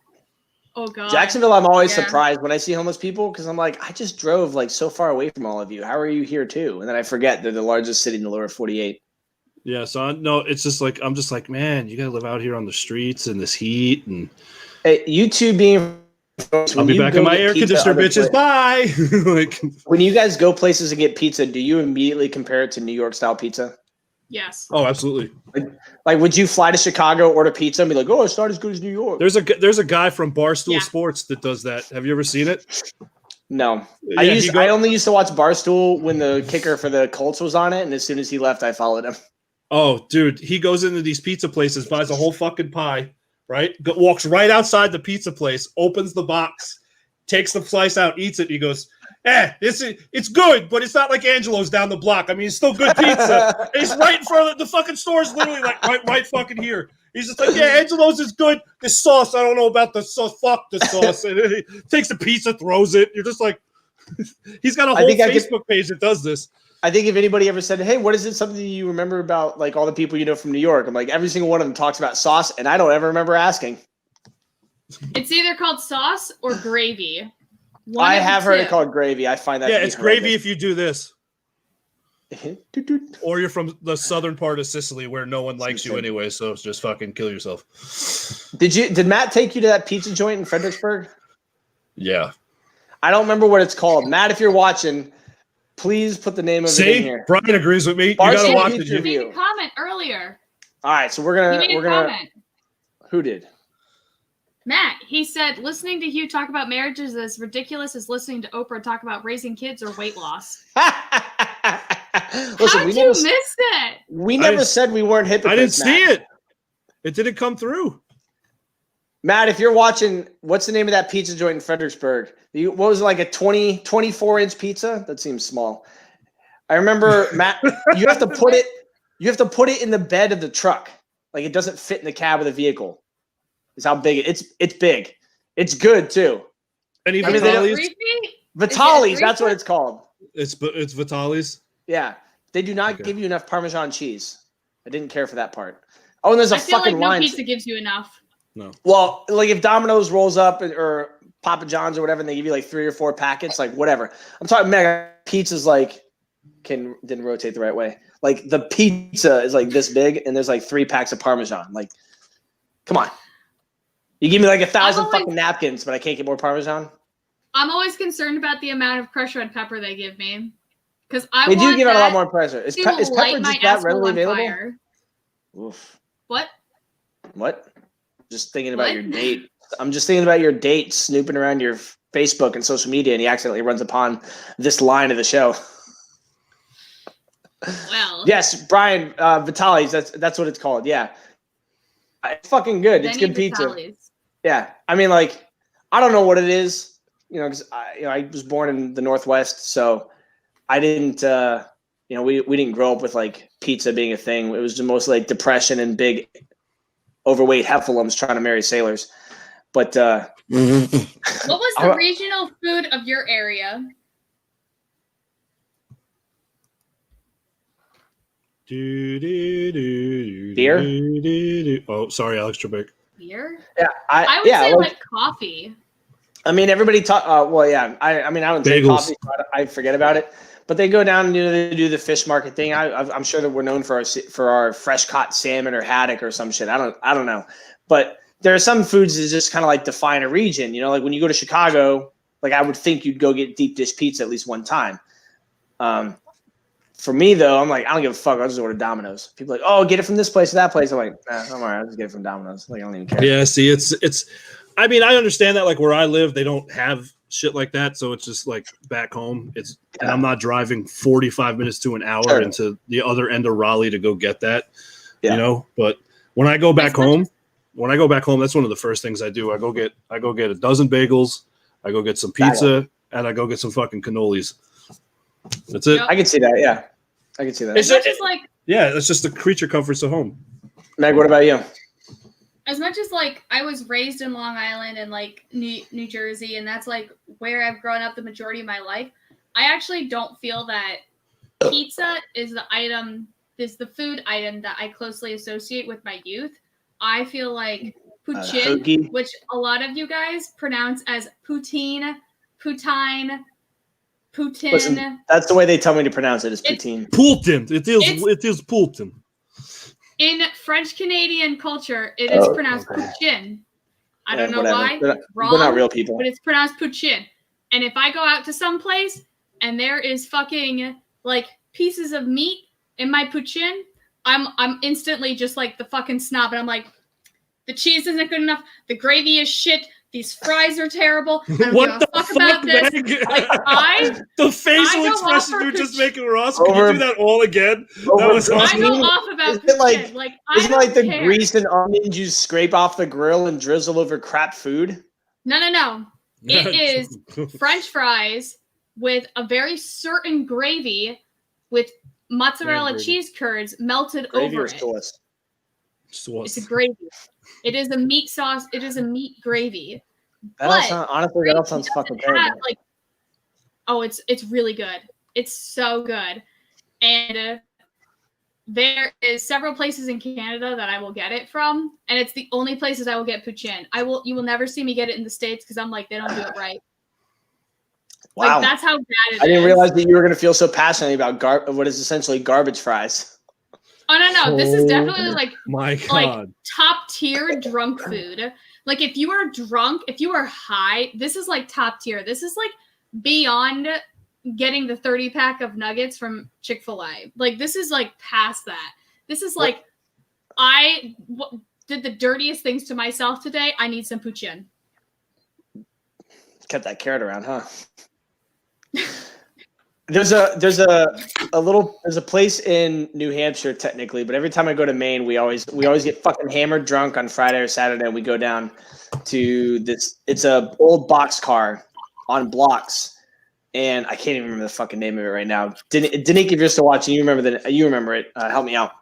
C: Oh God.
B: Jacksonville, I'm always surprised when I see homeless people because I'm like, I just drove like so far away from all of you. How are you here too? And then I forget they're the largest city in the lower 48.
A: Yeah, so no, it's just like I'm just like, man, you gotta live out here on the streets in this heat, and
B: hey, you two being.
A: I'll be back in my air conditioner, bitches. Bye. Like
B: when you guys go places to get pizza, do you immediately compare it to New York style pizza?
C: Yes.
A: Oh, absolutely.
B: Like, would you fly to Chicago, order pizza, and be like, "Oh, it's not as good as New York"?
A: There's a guy from Barstool Sports that does that. Have you ever seen it?
B: No.
A: Yeah,
B: I only used to watch Barstool when the kicker for the Colts was on it, and as soon as he left, I followed him.
A: Oh, dude, he goes into these pizza places, buys a whole fucking pie, right? Walks right outside the pizza place, opens the box, takes the slice out, eats it, and he goes, it's good, but it's not like Angelo's down the block. I mean, it's still good pizza. And he's right in front of the fucking store's literally like right fucking here. He's just like, yeah, Angelo's is good. The sauce, I don't know about the sauce. Fuck the sauce. And he takes the pizza, throws it. You're just like, he's got a whole Facebook page that does this.
B: I think if anybody ever said, hey, what is it, something you remember about like all the people you know from New York? I'm like, every single one of them talks about sauce, and I don't ever remember asking.
C: It's either called sauce or gravy.
B: I have heard it called gravy. I find that
A: it's gravy if you do this. Or you're from the southern part of Sicily where no one likes you anyway, so just fucking kill yourself.
B: Did Matt take you to that pizza joint in Fredericksburg?
A: Yeah.
B: I don't remember what it's called. Matt, if you're watching, please put the name of it in here.
A: Brian agrees with me. You gotta watch it.
C: You made a comment earlier.
B: All right, so we're gonna comment. Who did?
C: Matt, he said, listening to Hugh talk about marriage is as ridiculous as listening to Oprah talk about raising kids or weight loss.
B: Listen,
C: how'd you miss it?
B: We never said we weren't hypocrites.
A: I didn't see it. It didn't come through.
B: Matt, if you're watching, what's the name of that pizza joint in Fredericksburg? What was it, like a 24-inch pizza? That seems small. I remember, Matt, you have to put it in the bed of the truck. Like it doesn't fit in the cab of the vehicle. Is how big it's big. It's good too.
A: Any Vitali's?
B: Vitali's, that's what it's called.
A: It's Vitali's.
B: Yeah, they do not give you enough Parmesan cheese. I didn't care for that part. Oh, and there's a fucking line.
C: No pizza gives you enough.
A: No.
B: Well, like if Domino's rolls up or Papa John's or whatever, and they give you like 3 or 4 packets, like whatever. I'm talking mega pizza's like didn't rotate the right way. Like the pizza is like this big, and there's like 3 packs of Parmesan. Like, come on. You give me like 1,000 fucking napkins, but I can't get more Parmesan.
C: I'm always concerned about the amount of crushed red pepper they give me, because
B: they do give out a lot more pressure. Is pepper just that readily available? Oof.
C: What?
B: Just thinking about your date. I'm just thinking about your date, snooping around your Facebook and social media, and he accidentally runs upon this line of the show.
C: Well.
B: Yes, Brian, Vitali's. That's what it's called. Yeah. It's fucking good. It's good pizza. Yeah. I mean, like, I don't know what it is, because I was born in the Northwest, so I didn't, we didn't grow up with like pizza being a thing. It was just mostly like depression and big overweight heffalumps trying to marry sailors. But
C: what was the regional food of your area?
B: Beer?
A: Oh, sorry, Alex Trebek.
C: Beer?
B: Yeah,
C: I would say like coffee.
B: I mean, everybody talk. Well, yeah. I mean, I don't drink coffee, so I forget about it. But they go down and they do the fish market thing. I'm sure that we're known for our fresh caught salmon or haddock or some shit. I don't know. But there are some foods that just kind of like define a region. You know, like when you go to Chicago, like I would think you'd go get deep dish pizza at least one time. For me though, I'm like, I don't give a fuck. I'll just order Domino's. People are like, oh, get it from this place or that place. I'm like, nah, I'm all right. I'll just get it from Domino's. Like I don't even care.
A: Yeah, see, it's. I mean, I understand that. Like where I live, they don't have shit like that, so it's just like back home. And I'm not driving 45 minutes to an hour into the other end of Raleigh to go get that. Yeah. You know, but when I go back home, that's one of the first things I do. I go get a dozen bagels, I go get some pizza, and I go get some fucking cannolis. That's it.
B: Yep. I can see that. Yeah, I can see that.
C: It's just like
A: it's just the creature comforts of home.
B: Meg, what about you?
C: As much as like I was raised in Long Island and like New Jersey, and that's like where I've grown up the majority of my life, I actually don't feel that pizza is the food item that I closely associate with my youth. I feel like poutine, which a lot of you guys pronounce as poutine.
B: Listen, that's the way they tell me to pronounce it. Is poutine.
A: Poutine. It is poutine.
C: In French Canadian culture, it is pronounced poutine. I don't know why.
B: We're not real people.
C: But it's pronounced poutine. And if I go out to some place and there is fucking like pieces of meat in my poutine, I'm instantly just like the fucking snob, and I'm like, the cheese isn't good enough. The gravy is shit. These fries are terrible.
A: What the fuck about this? Like, the facial expression you're just making, Ross. Can you do that all again? That was awesome.
C: I go off about poutine.
B: Isn't it like the grease and onions you scrape off the grill and drizzle over crap food?
C: No. It is French fries with a very certain gravy with mozzarella cheese curds melted over it. It's a gravy. It is a meat sauce. It is a meat gravy.
B: Honestly, that sounds fucking terrible.
C: It's really good. It's so good. And there is several places in Canada that I will get it from, and it's the only places I will get poutine. You will never see me get it in the States because I'm like, they don't do it right.
B: Wow.
C: Like, that's how bad it is.
B: I didn't realize that you were going to feel so passionately about what is essentially garbage fries.
C: Oh, no. This is definitely like,
A: my God.
C: Like top tier drunk food. Like if you are drunk, if you are high, this is like top tier. This is like beyond getting the 30 pack of nuggets from Chick-fil-A. Like this is like past that. This is like, I did the dirtiest things to myself today. I need some poutine.
B: Kept that carrot around, huh? There's a place in New Hampshire technically, but every time I go to Maine, we always get fucking hammered drunk on Friday or Saturday, and we go down to this. It's a old boxcar on blocks, and I can't even remember the fucking name of it right now. Denique, if you're still watching, you remember it. Help me out.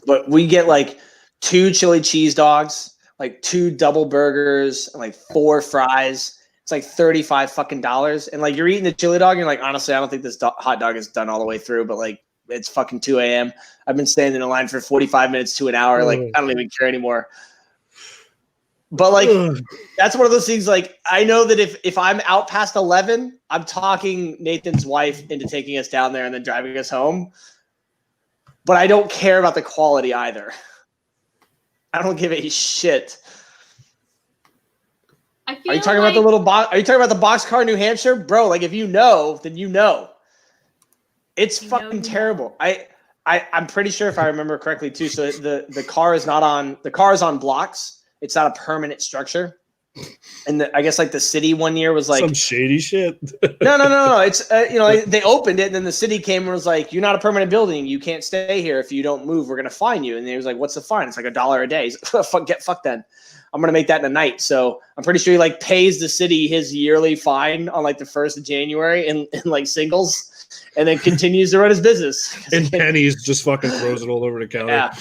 B: But we get like 2 chili cheese dogs, like 2 double burgers, and like 4 fries. It's like $35 fucking dollars. And like you're eating the chili dog and you're like, honestly, I don't think this hot dog is done all the way through, but like it's fucking 2 a.m. I've been standing in a line for 45 minutes to an hour. Like I don't even care anymore. But like that's one of those things. Like I know that if I'm out past 11, I'm talking Nathan's wife into taking us down there and then driving us home. But I don't care about the quality either. I don't give a shit. Are you talking about the little box? Are you talking about the boxcar in New Hampshire, bro? Like if you know, then you know. It's fucking terrible. I'm pretty sure if I remember correctly too. So the car is not on. The car is on blocks. It's not a permanent structure. And I guess like the city one year was like
A: some shady shit.
B: No. It's they opened it and then the city came and was like, "You're not a permanent building. You can't stay here if you don't move. We're gonna fine you." And they was like, "What's the fine?" It's like $1 a day. He's like, fuck then. I'm gonna make that in a night. So I'm pretty sure he like pays the city his yearly fine on like the 1st of January in like singles, and then continues to run his business.
A: In pennies, just fucking throws it all over the counter.
B: Yeah.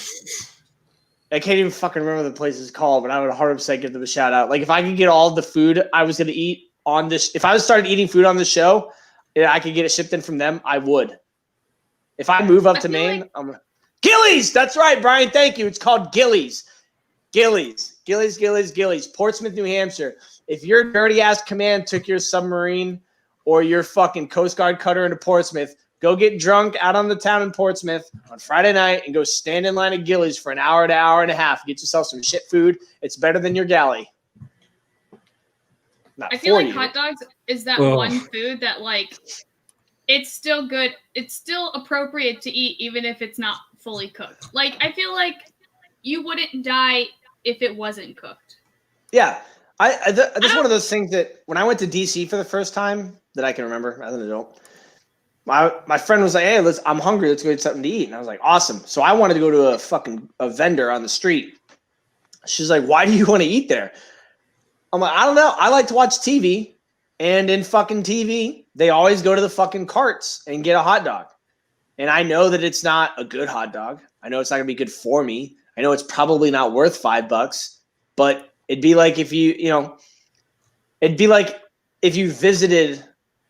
B: I can't even fucking remember the place is called, but I would 100% give them a shout out. Like if I could get all the food I was gonna eat on this, if I started eating food on the show, and I could get it shipped in from them, I would. If I move up to Maine, Gillies. That's right, Brian. Thank you. It's called Gillies. Gillies. Portsmouth, New Hampshire. if your dirty ass command took your submarine or your fucking Coast Guard cutter into Portsmouth, go get drunk out on the town in Portsmouth on Friday night and go stand in line at Gillies for an hour to hour and a half. Get yourself some shit food. It's better than your galley.
C: I feel like hot dogs is that one food that, like, it's still good. It's still appropriate to eat even if it's not fully cooked. Like, I feel like you wouldn't die if it wasn't cooked.
B: Yeah. This is one of those things that when I went to DC for the first time that I can remember as an adult, my friend was like, hey, I'm hungry. Let's go get something to eat. And I was like, awesome. So I wanted to go to a vendor on the street. She's like, why do you want to eat there? I'm like, I don't know. I like to watch TV. And in fucking TV, they always go to the fucking carts and get a hot dog. And I know that it's not a good hot dog. I know it's not going to be good for me. I know it's probably not worth $5, but it'd be like if it'd be like if you visited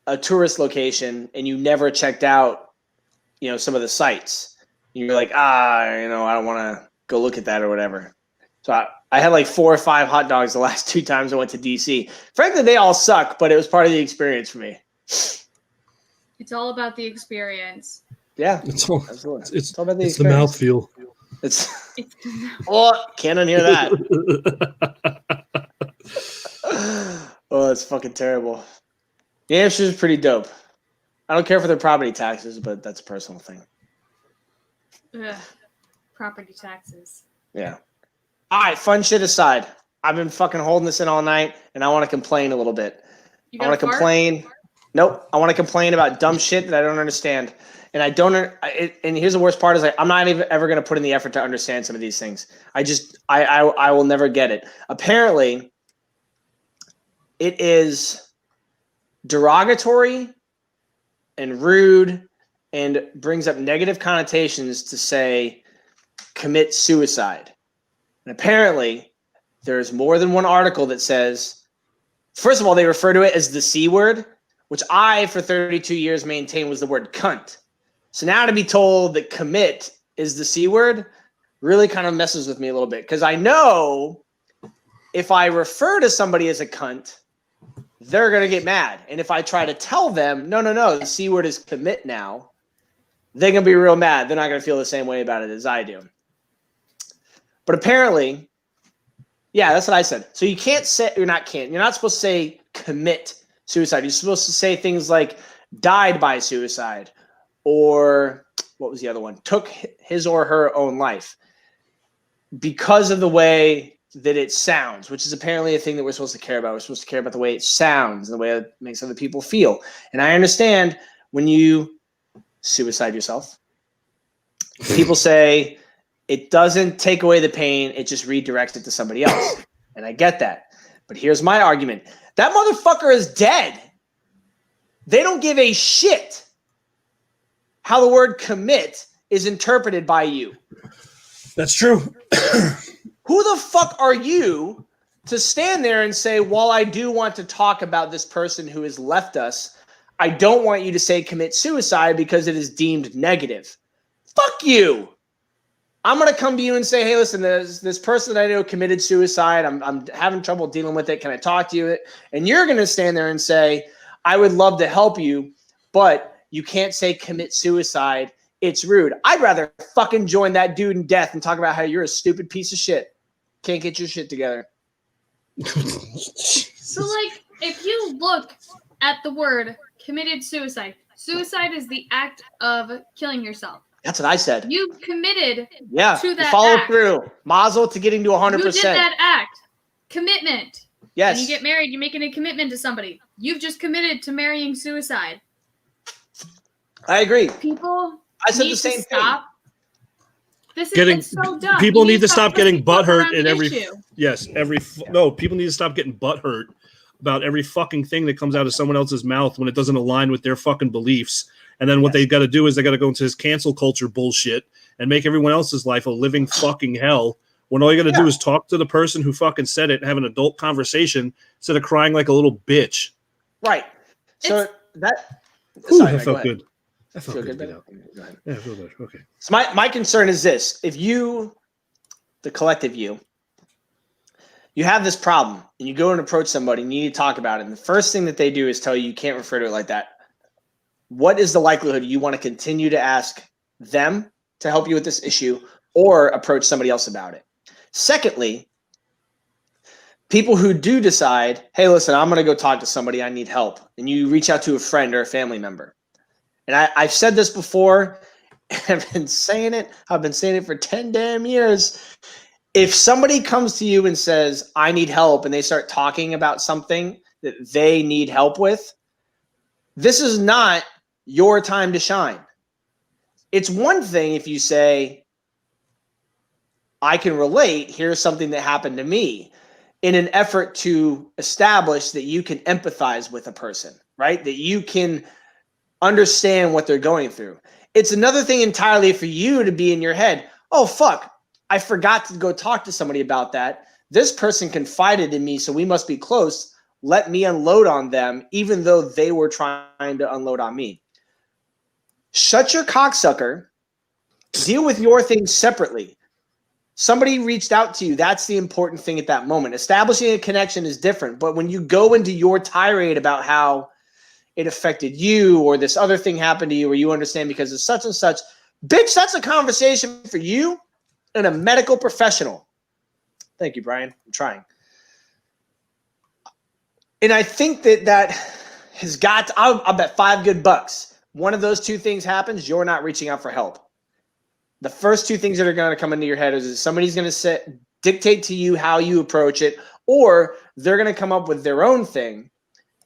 B: a tourist location and you never checked out, some of the sites. You're like, I don't want to go look at that or whatever. So I had like 4 or 5 hot dogs the last 2 times I went to DC. Frankly, they all suck, but it was part of the experience for me.
C: It's all about the experience.
B: Yeah,
A: it's all about the experience. The mouthfeel.
B: Can't unhear that. Oh, it's fucking terrible. New Hampshire's pretty dope. I don't care for their property taxes, but that's a personal thing.
C: Ugh, property taxes.
B: Yeah. All right, fun shit aside. I've been fucking holding this in all night, and I want to complain a little bit. I want to complain. Nope. I want to complain about dumb shit that I don't understand. And I don't. And here's the worst part: is like I'm not even ever going to put in the effort to understand some of these things. I will never get it. Apparently, it is derogatory and rude and brings up negative connotations to say commit suicide. And apparently, there's more than one article that says, first of all, they refer to it as the C word, which I, for 32 years, maintained was the word cunt. So now to be told that commit is the C word really kind of messes with me a little bit. Because I know if I refer to somebody as a cunt, they're going to get mad. And if I try to tell them, no, the C word is commit now, they're going to be real mad. They're not going to feel the same way about it as I do. But apparently, yeah, that's what I said. So you can't say, you're not supposed to say commit suicide. You're supposed to say things like died by suicide, or what was the other one? Took his or her own life, because of the way that it sounds, which is apparently a thing that we're supposed to care about. We're supposed to care about the way it sounds and the way it makes other people feel. And I understand when you suicide yourself, people say it doesn't take away the pain. It just redirects it to somebody else. And I get that. But here's my argument. That motherfucker is dead. They don't give a shit how the word commit is interpreted by you.
A: That's true.
B: Who the fuck are you to stand there and say, while I do want to talk about this person who has left us, I don't want you to say commit suicide because it is deemed negative. Fuck you. I'm going to come to you and say, hey, listen, this person that I know committed suicide. I'm having trouble dealing with it. Can I talk to you? And you're going to stand there and say, I would love to help you, but you can't say commit suicide. It's rude. I'd rather fucking join that dude in death and talk about how you're a stupid piece of shit. Can't get your shit together.
C: So, like, if you look at the word committed suicide, suicide is the act of killing yourself.
B: That's what I said.
C: You committed to that
B: follow
C: act.
B: through. Mazel to getting to 100%.
C: You did that act. Commitment.
B: Yes.
C: When you get married, you're making a commitment to somebody. You've just committed to marrying suicide.
B: I agree.
C: People
B: I said
C: need
B: the same
C: to stop. This is it's so dumb.
A: People need to stop getting butthurt in every
C: issue.
A: People need to stop getting butthurt about every fucking thing that comes out of someone else's mouth when it doesn't align with their fucking beliefs. And then what they got to do is they got to go into this cancel culture bullshit and make everyone else's life a living fucking hell. When all you got to do is talk to the person who fucking said it and have an adult conversation instead of crying like a little bitch.
B: Right. So that
A: felt good. I felt good.
B: Go ahead.
A: Yeah, I feel better. Okay.
B: So my concern is this: if you, the collective you, you have this problem and you go and approach somebody and you need to talk about it. And the first thing that they do is tell you can't refer to it like that. What is the likelihood you want to continue to ask them to help you with this issue or approach somebody else about it? Secondly, people who do decide, hey, listen, I'm going to go talk to somebody, I need help. And you reach out to a friend or a family member. And I've said this before, I've been saying it for 10 damn years. If somebody comes to you and says, I need help, and they start talking about something that they need help with, this is not your time to shine. It's one thing if you say, I can relate, here's something that happened to me, in an effort to establish that you can empathize with a person, right? That you can understand what they're going through. It's another thing entirely for you to be in your head, oh, fuck, I forgot to go talk to somebody about that. This person confided in me, so we must be close. Let me unload on them, even though they were trying to unload on me. Shut your cocksucker. Deal with your things separately. Somebody reached out to you. That's the important thing at that moment. Establishing a connection is different. But when you go into your tirade about how it affected you or this other thing happened to you or you understand because of such and such, bitch, that's a conversation for you and a medical professional. Thank you, Brian. I'm trying. And I think that has got to, I'll bet $5 good. One of those two things happens, you're not reaching out for help. The first two things that are going to come into your head is that somebody's going to dictate to you how you approach it, or they're going to come up with their own thing.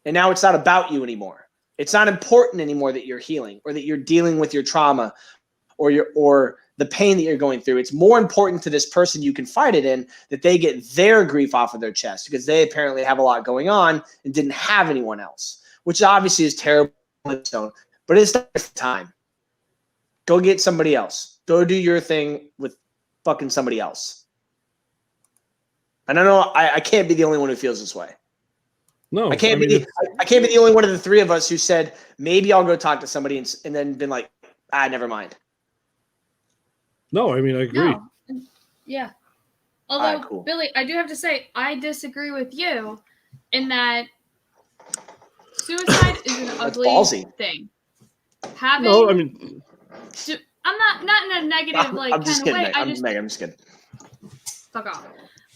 B: And now it's not about you anymore. It's not important anymore that you're healing or that you're dealing with your trauma or the pain that you're going through. It's more important to this person you confided in that they get their grief off of their chest because they apparently have a lot going on and didn't have anyone else, which obviously is terrible on its own, but it's not time. Go get somebody else. Go do your thing with fucking somebody else. And I know I can't be the only one who feels this way.
A: No,
B: I can't be the only one of the three of us who said, maybe I'll go talk to somebody and then been like, never mind.
A: No, I mean, I agree.
C: No. Yeah. Although,
B: right, cool.
C: Billy, I do have to say, I disagree with you in that suicide is an ugly thing.
A: No, I mean,
C: I'm not in a negative like kind of way.
B: I'm just kidding.
C: Fuck off.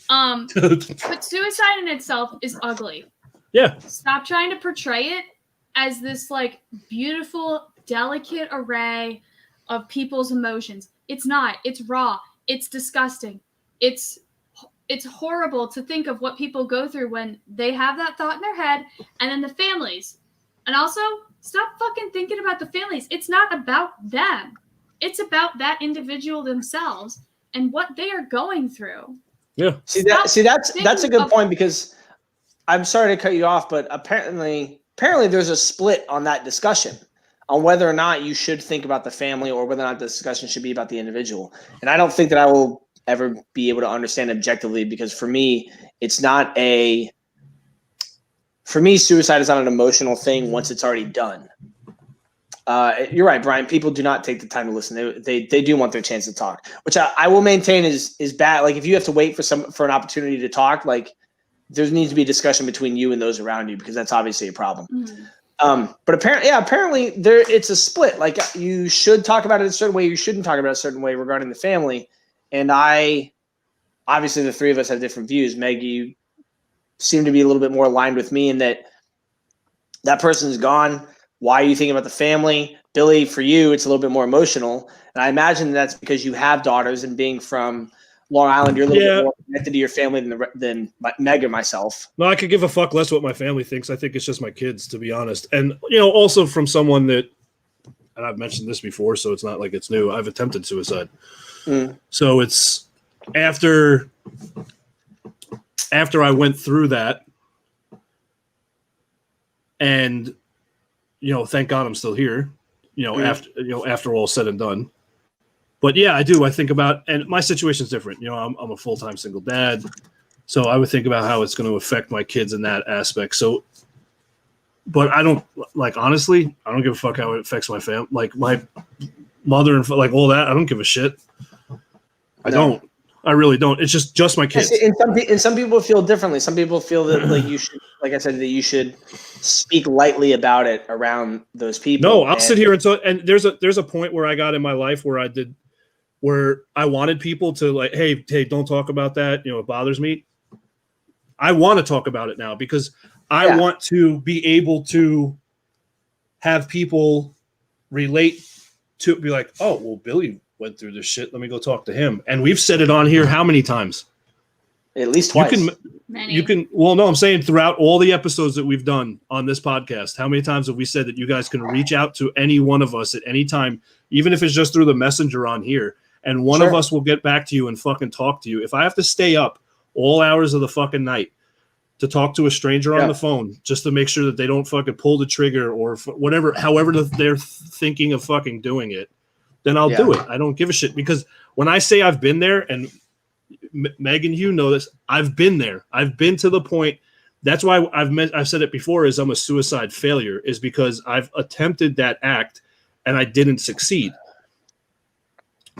C: But suicide in itself is ugly.
A: Yeah.
C: Stop trying to portray it as this like beautiful, delicate array of people's emotions. It's not. It's raw. It's disgusting. It's horrible to think of what people go through when they have that thought in their head, and then the families. And also, stop fucking thinking about the families. It's not about them. It's about that individual themselves and what they are going through.
A: Yeah.
B: That's a good point, because I'm sorry to cut you off, but apparently there's a split on that discussion on whether or not you should think about the family or whether or not the discussion should be about the individual. And I don't think that I will ever be able to understand objectively, because for me, suicide is not an emotional thing once it's already done. You're right, Brian. People do not take the time to listen. They do want their chance to talk, which I will maintain is bad. Like, if you have to wait for an opportunity to talk, like, there needs to be a discussion between you and those around you, because that's obviously a problem. Mm-hmm. But apparently it's a split. Like, you should talk about it a certain way, you shouldn't talk about it a certain way regarding the family. And obviously the three of us have different views. Meg, you seem to be a little bit more aligned with me in that person's gone. Why are you thinking about the family? Billy, for you, it's a little bit more emotional. And I imagine that's because you have daughters, and being from Long Island, you're a little bit more connected to your family than Meg and myself.
A: No, I could give a fuck less what my family thinks. I think it's just my kids, to be honest. And, also from someone that, and I've mentioned this before, so it's not like it's new, I've attempted suicide. Mm. So it's after I went through that, and thank God I'm still here, after all said and done. But yeah, I do. I think about, and my situation's different. I'm a full-time single dad, so I would think about how it's going to affect my kids in that aspect. So, but I don't, like, honestly, I don't give a fuck how it affects my family, like my mother and like all that. I don't give a shit. I don't. I really don't. It's just my kids.
B: And some people feel differently. Some people feel that like you should, like I said, that you should speak lightly about it around those people.
A: No, I'll sit here and there's a point where I got in my life where I wanted people to like, hey, don't talk about that. It bothers me. I want to talk about it now because I want to be able to have people relate to be like, oh, well, Billy went through this shit. Let me go talk to him. And we've said it on here how many times?
B: At least twice.
A: Well, no, I'm saying throughout all the episodes that we've done on this podcast, how many times have we said that you guys can reach out to any one of us at any time, even if it's just through the messenger on here, and one of us will get back to you and fucking talk to you. If I have to stay up all hours of the fucking night to talk to a stranger on the phone just to make sure that they don't fucking pull the trigger or whatever, however they're thinking of fucking doing it, then I'll do it. I don't give a shit, because when I say I've been there, and Megan, you know this, I've been there. I've been to the point. That's why I've said it before, is I'm a suicide failure, is because I've attempted that act and I didn't succeed.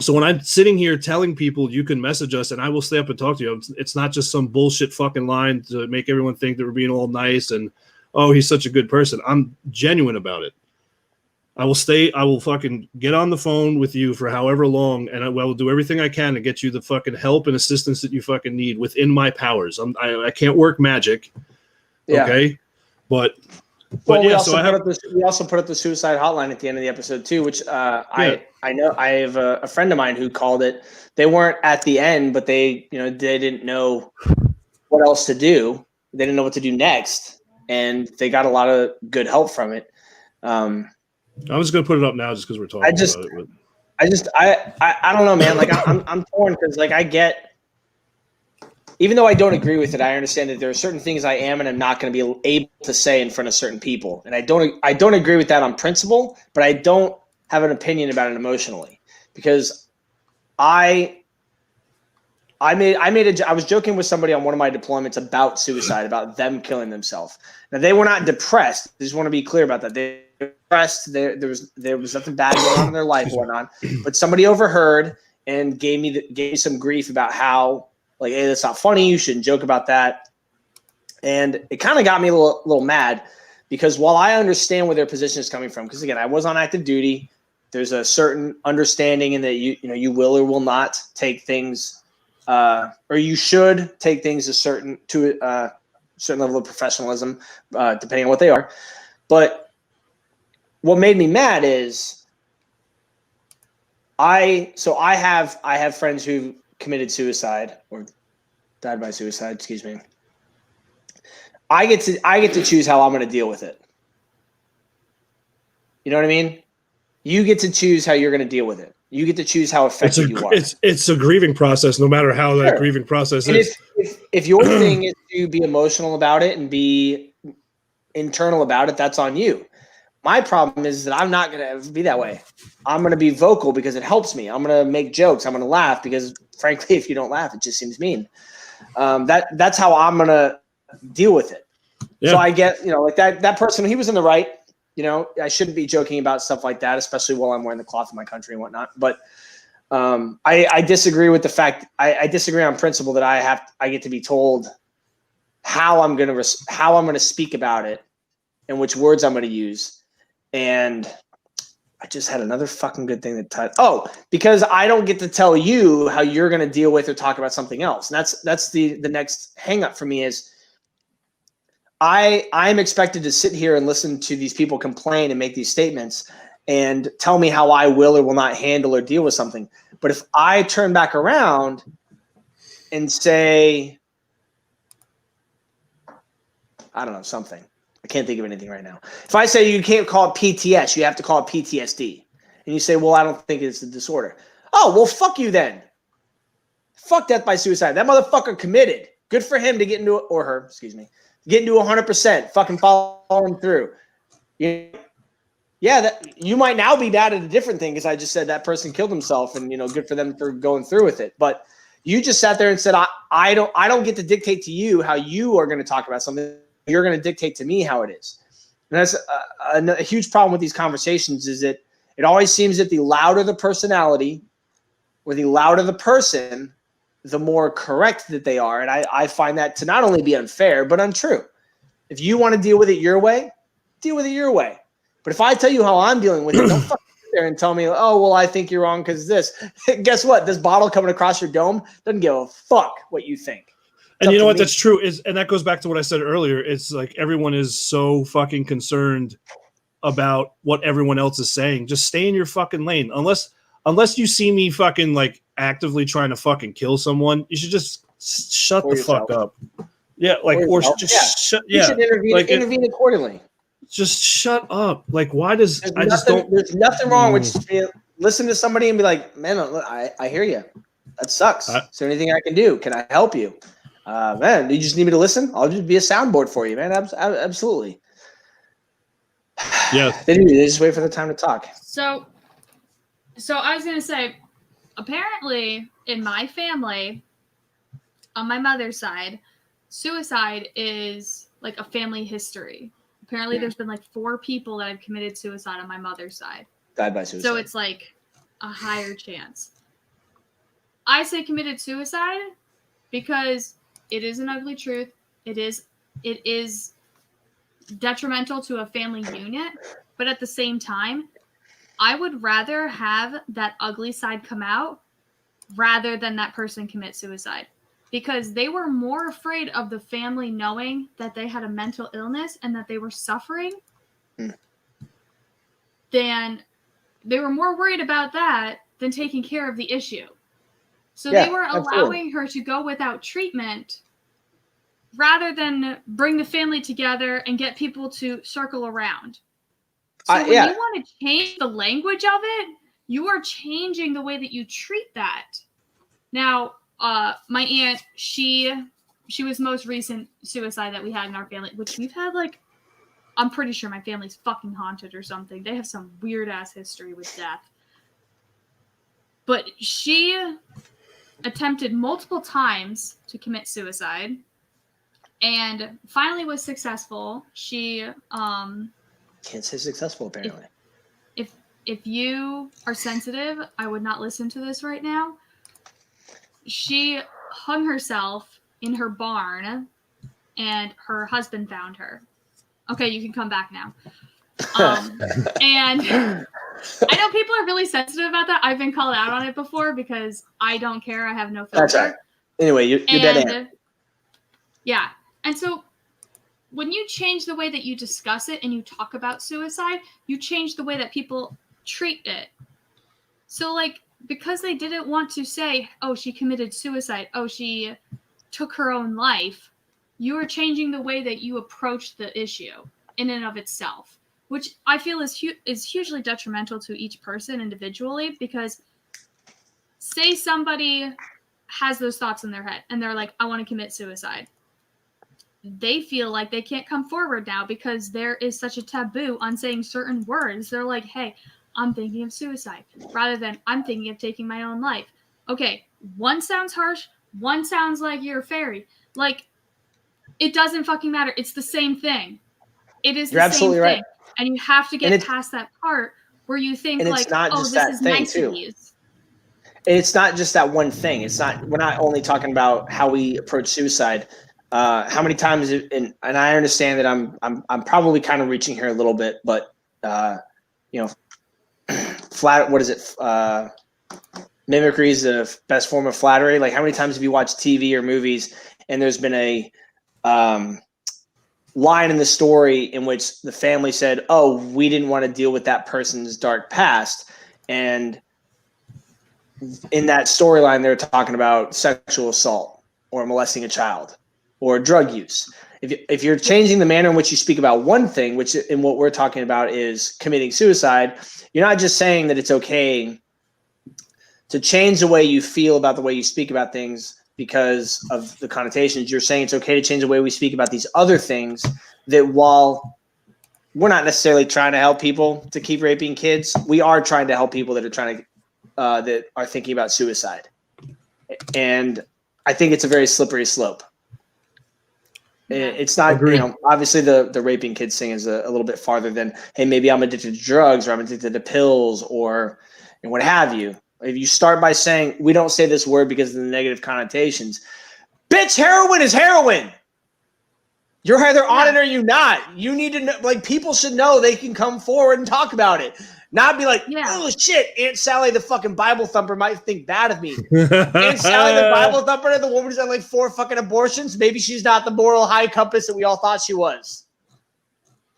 A: So when I'm sitting here telling people you can message us and I will stay up and talk to you, it's not just some bullshit fucking line to make everyone think that we're being all nice and, oh, he's such a good person. I'm genuine about it. I will fucking get on the phone with you for however long, and I will do everything I can to get you the fucking help and assistance that you fucking need within my powers. I can't work magic. Okay. But
B: we also put up the suicide hotline at the end of the episode too, which I know I have a friend of mine who called it. They weren't at the end, but they didn't know what else to do. They didn't know what to do next, and they got a lot of good help from it.
A: I was going to put it up now just because we're talking about it.
B: I don't know, man. Like I'm torn because like I get, even though I don't agree with it, I understand that there are certain things I am and I'm not going to be able to say in front of certain people, and I don't agree with that on principle, but I don't have an opinion about it emotionally, because I was joking with somebody on one of my deployments about suicide, about them killing themselves. Now, they were not depressed. I just want to be clear about that. They were depressed. There was nothing bad going on in their life or whatnot. But somebody overheard and gave me some grief about how, like, hey, that's not funny. You shouldn't joke about that. And it kind of got me a little mad, because while I understand where their position is coming from, because again, I was on active duty, there's a certain understanding in that you will or will not take things. Or you should take things to a certain level of professionalism, depending on what they are. But what made me mad is I have friends who committed suicide or died by suicide. Excuse me. I get to choose how I'm going to deal with it. You know what I mean? You get to choose how you're going to deal with it. You get to choose how effective you are.
A: It's a grieving process, no matter how that grieving process is.
B: If your thing is to be emotional about it and be internal about it, that's on you. My problem is that I'm not going to be that way. I'm going to be vocal because it helps me. I'm going to make jokes. I'm going to laugh because, frankly, if you don't laugh, it just seems mean. That's how I'm going to deal with it. Yeah. So I get, like that person, he was in the right. I shouldn't be joking about stuff like that, especially while I'm wearing the cloth of my country and whatnot. But I disagree with the fact. I disagree on principle that I get to be told how I'm going to speak about it and which words I'm going to use. And I just had another fucking good thing because I don't get to tell you how you're going to deal with or talk about something else. And that's the next hang up for me is, I'm expected to sit here and listen to these people complain and make these statements and tell me how I will or will not handle or deal with something. But if I turn back around and say, I don't know, something. I can't think of anything right now. If I say you can't call it PTS, you have to call it PTSD. And you say, well, I don't think it's a disorder. Oh, well, fuck you then. Fuck death by suicide. That motherfucker committed. Good for him to get into it, or her, excuse me. Get into 100%, fucking following through. Yeah, that you might now be mad at a different thing, because I just said that person killed himself, and good for them for going through with it. But you just sat there and said, I don't get to dictate to you how you are going to talk about something. You're going to dictate to me how it is. And that's a huge problem with these conversations, is that it always seems that the louder the personality or the louder the person, the more correct that they are. And I find that to not only be unfair, but untrue. If you want to deal with it your way, deal with it your way. But if I tell you how I'm dealing with it, don't fucking sit there and tell me, oh, well, I think you're wrong because this. Guess what? This bottle coming across your dome doesn't give a fuck what you think.
A: And you know what? That's true. And that goes back to what I said earlier. It's like everyone is so fucking concerned about what everyone else is saying. Just stay in your fucking lane. Unless you see me fucking like actively trying to fucking kill someone, you should just shut the fuck up. Yeah, like or just shut. Yeah, you should
B: intervene accordingly.
A: Just shut up. Like, why does
B: There's nothing wrong with just listen to somebody and be like, man, I hear you. That sucks. Is there anything I can do? Can I help you? Man, do you just need me to listen? I'll just be a soundboard for you, man. Absolutely.
A: Yeah.
B: They just wait for the time to talk.
C: So I was gonna say, apparently in my family, on my mother's side, suicide is like a family history. Apparently there's been like 4 people that have committed suicide on my mother's side.
B: Died by suicide.
C: So it's like a higher chance. I say committed suicide because it is an ugly truth. It is detrimental to a family unit, but at the same time, I would rather have that ugly side come out rather than that person commit suicide, because they were more afraid of the family knowing that they had a mental illness and that they were suffering than they were more worried about that than taking care of the issue. So they were allowing her to go without treatment rather than bring the family together and get people to circle around. So when you want to change the language of it, you are changing the way that you treat that. Now, my aunt, she was most recent suicide that we had in our family, which we've had like, I'm pretty sure my family's fucking haunted or something. They have some weird ass history with death. But she attempted multiple times to commit suicide and finally was successful. She
B: can't say successful, apparently.
C: If you are sensitive, I would not listen to this right now. She hung herself in her barn and her husband found her. Okay, you can come back now. And I know people are really sensitive about that. I've been called out on it before because I don't care. I have no filter.
B: That's right. Anyway, you're dead end.
C: Yeah. And so when you change the way that you discuss it and you talk about suicide, you change the way that people treat it. So like, because they didn't want to say, oh, she committed suicide, oh, she took her own life, you are changing the way that you approach the issue in and of itself, which I feel is hugely detrimental to each person individually, because say somebody has those thoughts in their head and they're like, I want to commit suicide. They feel like they can't come forward now because there is such a taboo on saying certain words. They're like, hey, I'm thinking of suicide, rather than I'm thinking of taking my own life. Okay, one sounds harsh, one sounds like you're a fairy. Like, it doesn't fucking matter. It's the same thing. It is the same thing. Right. And you have to get past that part where you think like, oh, this is niceties.
B: It's not just that one thing. We're not only talking about how we approach suicide. How many times, and I understand that I'm probably kind of reaching here a little bit, but mimicry is the best form of flattery. Like, how many times have you watched TV or movies and there's been a line in the story in which the family said, oh, we didn't want to deal with that person's dark past, and in that storyline they're talking about sexual assault or molesting a child or drug use. If you're changing the manner in which you speak about one thing, which in what we're talking about is committing suicide, you're not just saying that it's okay to change the way you feel about the way you speak about things because of the connotations. You're saying it's okay to change the way we speak about these other things, that while we're not necessarily trying to help people to keep raping kids, we are trying to help people that are trying to that are thinking about suicide. And I think it's a very slippery slope. It's not, obviously the raping kids thing is a little bit farther than, hey, maybe I'm addicted to drugs or I'm addicted to pills or and what have you. if you start by saying we don't say this word because of the negative connotations, bitch, heroin is heroin. You're either on it or you're not. You need to know, like, people should know they can come forward and talk about it. Not be like, oh shit, Aunt Sally the fucking Bible thumper might think bad of me. Aunt Sally the Bible thumper, the woman who's had like 4 fucking abortions, maybe she's not the moral high compass that we all thought she was.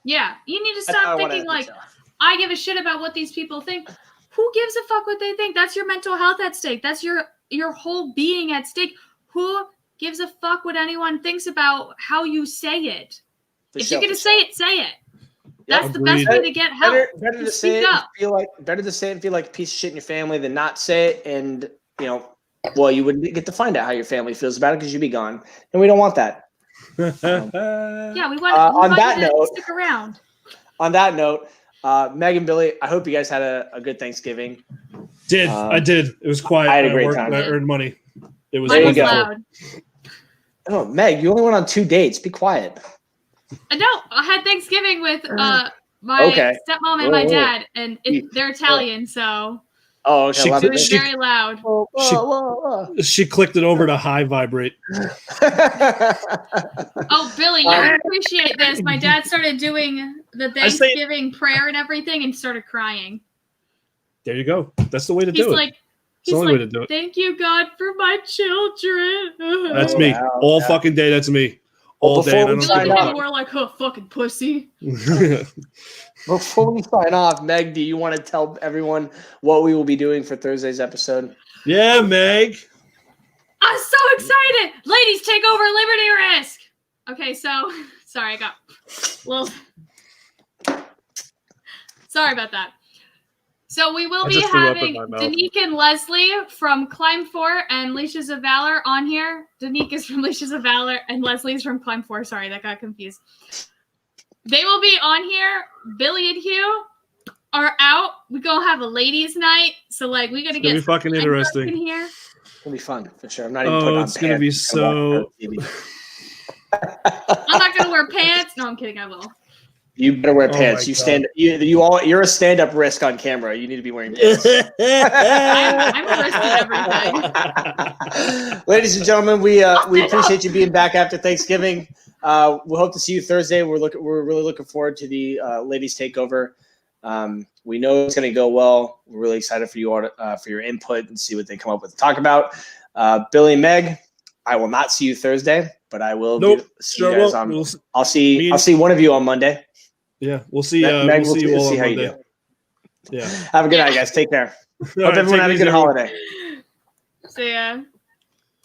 C: Yeah, you need to stop thinking like, I give a shit about what these people think. Who gives a fuck what they think? That's your mental health at stake. That's your whole being at stake. Who gives a fuck what anyone thinks about how you say it? If you're gonna say it, say it. That's the best way to get help.
B: Better to say it and feel like a piece of shit in your family than not say it, and you wouldn't get to find out how your family feels about it because you'd be gone, and we don't want that.
C: Yeah, we want you to stick around.
B: On that note, Meg and Billy, I hope you guys had a good Thanksgiving.
A: I did. It was quiet.
B: I had a great time.
A: I earned money. It was
C: loud.
B: Oh, Meg, you only went on 2 dates. Be quiet.
C: No, I had Thanksgiving with my stepmom and my dad, and they're Italian, so.
B: Oh, okay.
C: It was very loud.
A: She clicked it over to high vibrate.
C: Oh, Billy, you would appreciate this. My dad started doing the Thanksgiving prayer and everything and started crying.
A: There you go. That's the way to do it.
C: He's the only way to do it. Thank you, God, for my children.
A: That's me. All fucking day, that's me. All day.
C: You look at him more like, oh, fucking pussy.
B: Before we sign off, Meg, do you want to tell everyone what we will be doing for Thursday's episode?
A: Yeah, Meg.
C: I'm so excited. Ladies, take over Liberty Risk. Okay, so, sorry, I got a little... Sorry about that. So we will be having Danique and Leslie from Climb 4 and Leashes of Valor on here. Danique is from Leashes of Valor and Leslie is from Climb 4. Sorry, that got confused. They will be on here. Billy and Hugh are out. We're going to have a ladies' night. So, like, we're going to get
A: fucking interesting
C: in here.
B: It'll be fun, for sure. I'm not even putting on pants.
A: It's going to be so...
C: I'm not going to wear pants. No, I'm kidding. I will.
B: You better wear pants. You're a stand-up risk on camera. You need to be wearing pants.
C: I'm a risk at everything.
B: Ladies and gentlemen, we appreciate you being back after Thanksgiving. We hope to see you Thursday. We're really looking forward to the ladies takeover. We know it's going to go well. We're really excited for you all for your input and see what they come up with to talk about. Billy and Meg, I will not see you Thursday, but I will.
A: Nope.
B: See you guys on. I'll see one of you on Monday.
A: Yeah, we'll see.
B: Meg,
A: we'll see you all on
B: how
A: Monday.
B: you do.
A: Yeah.
B: Have a good night, guys. Take care. Hope everyone had a good holiday.
C: See ya.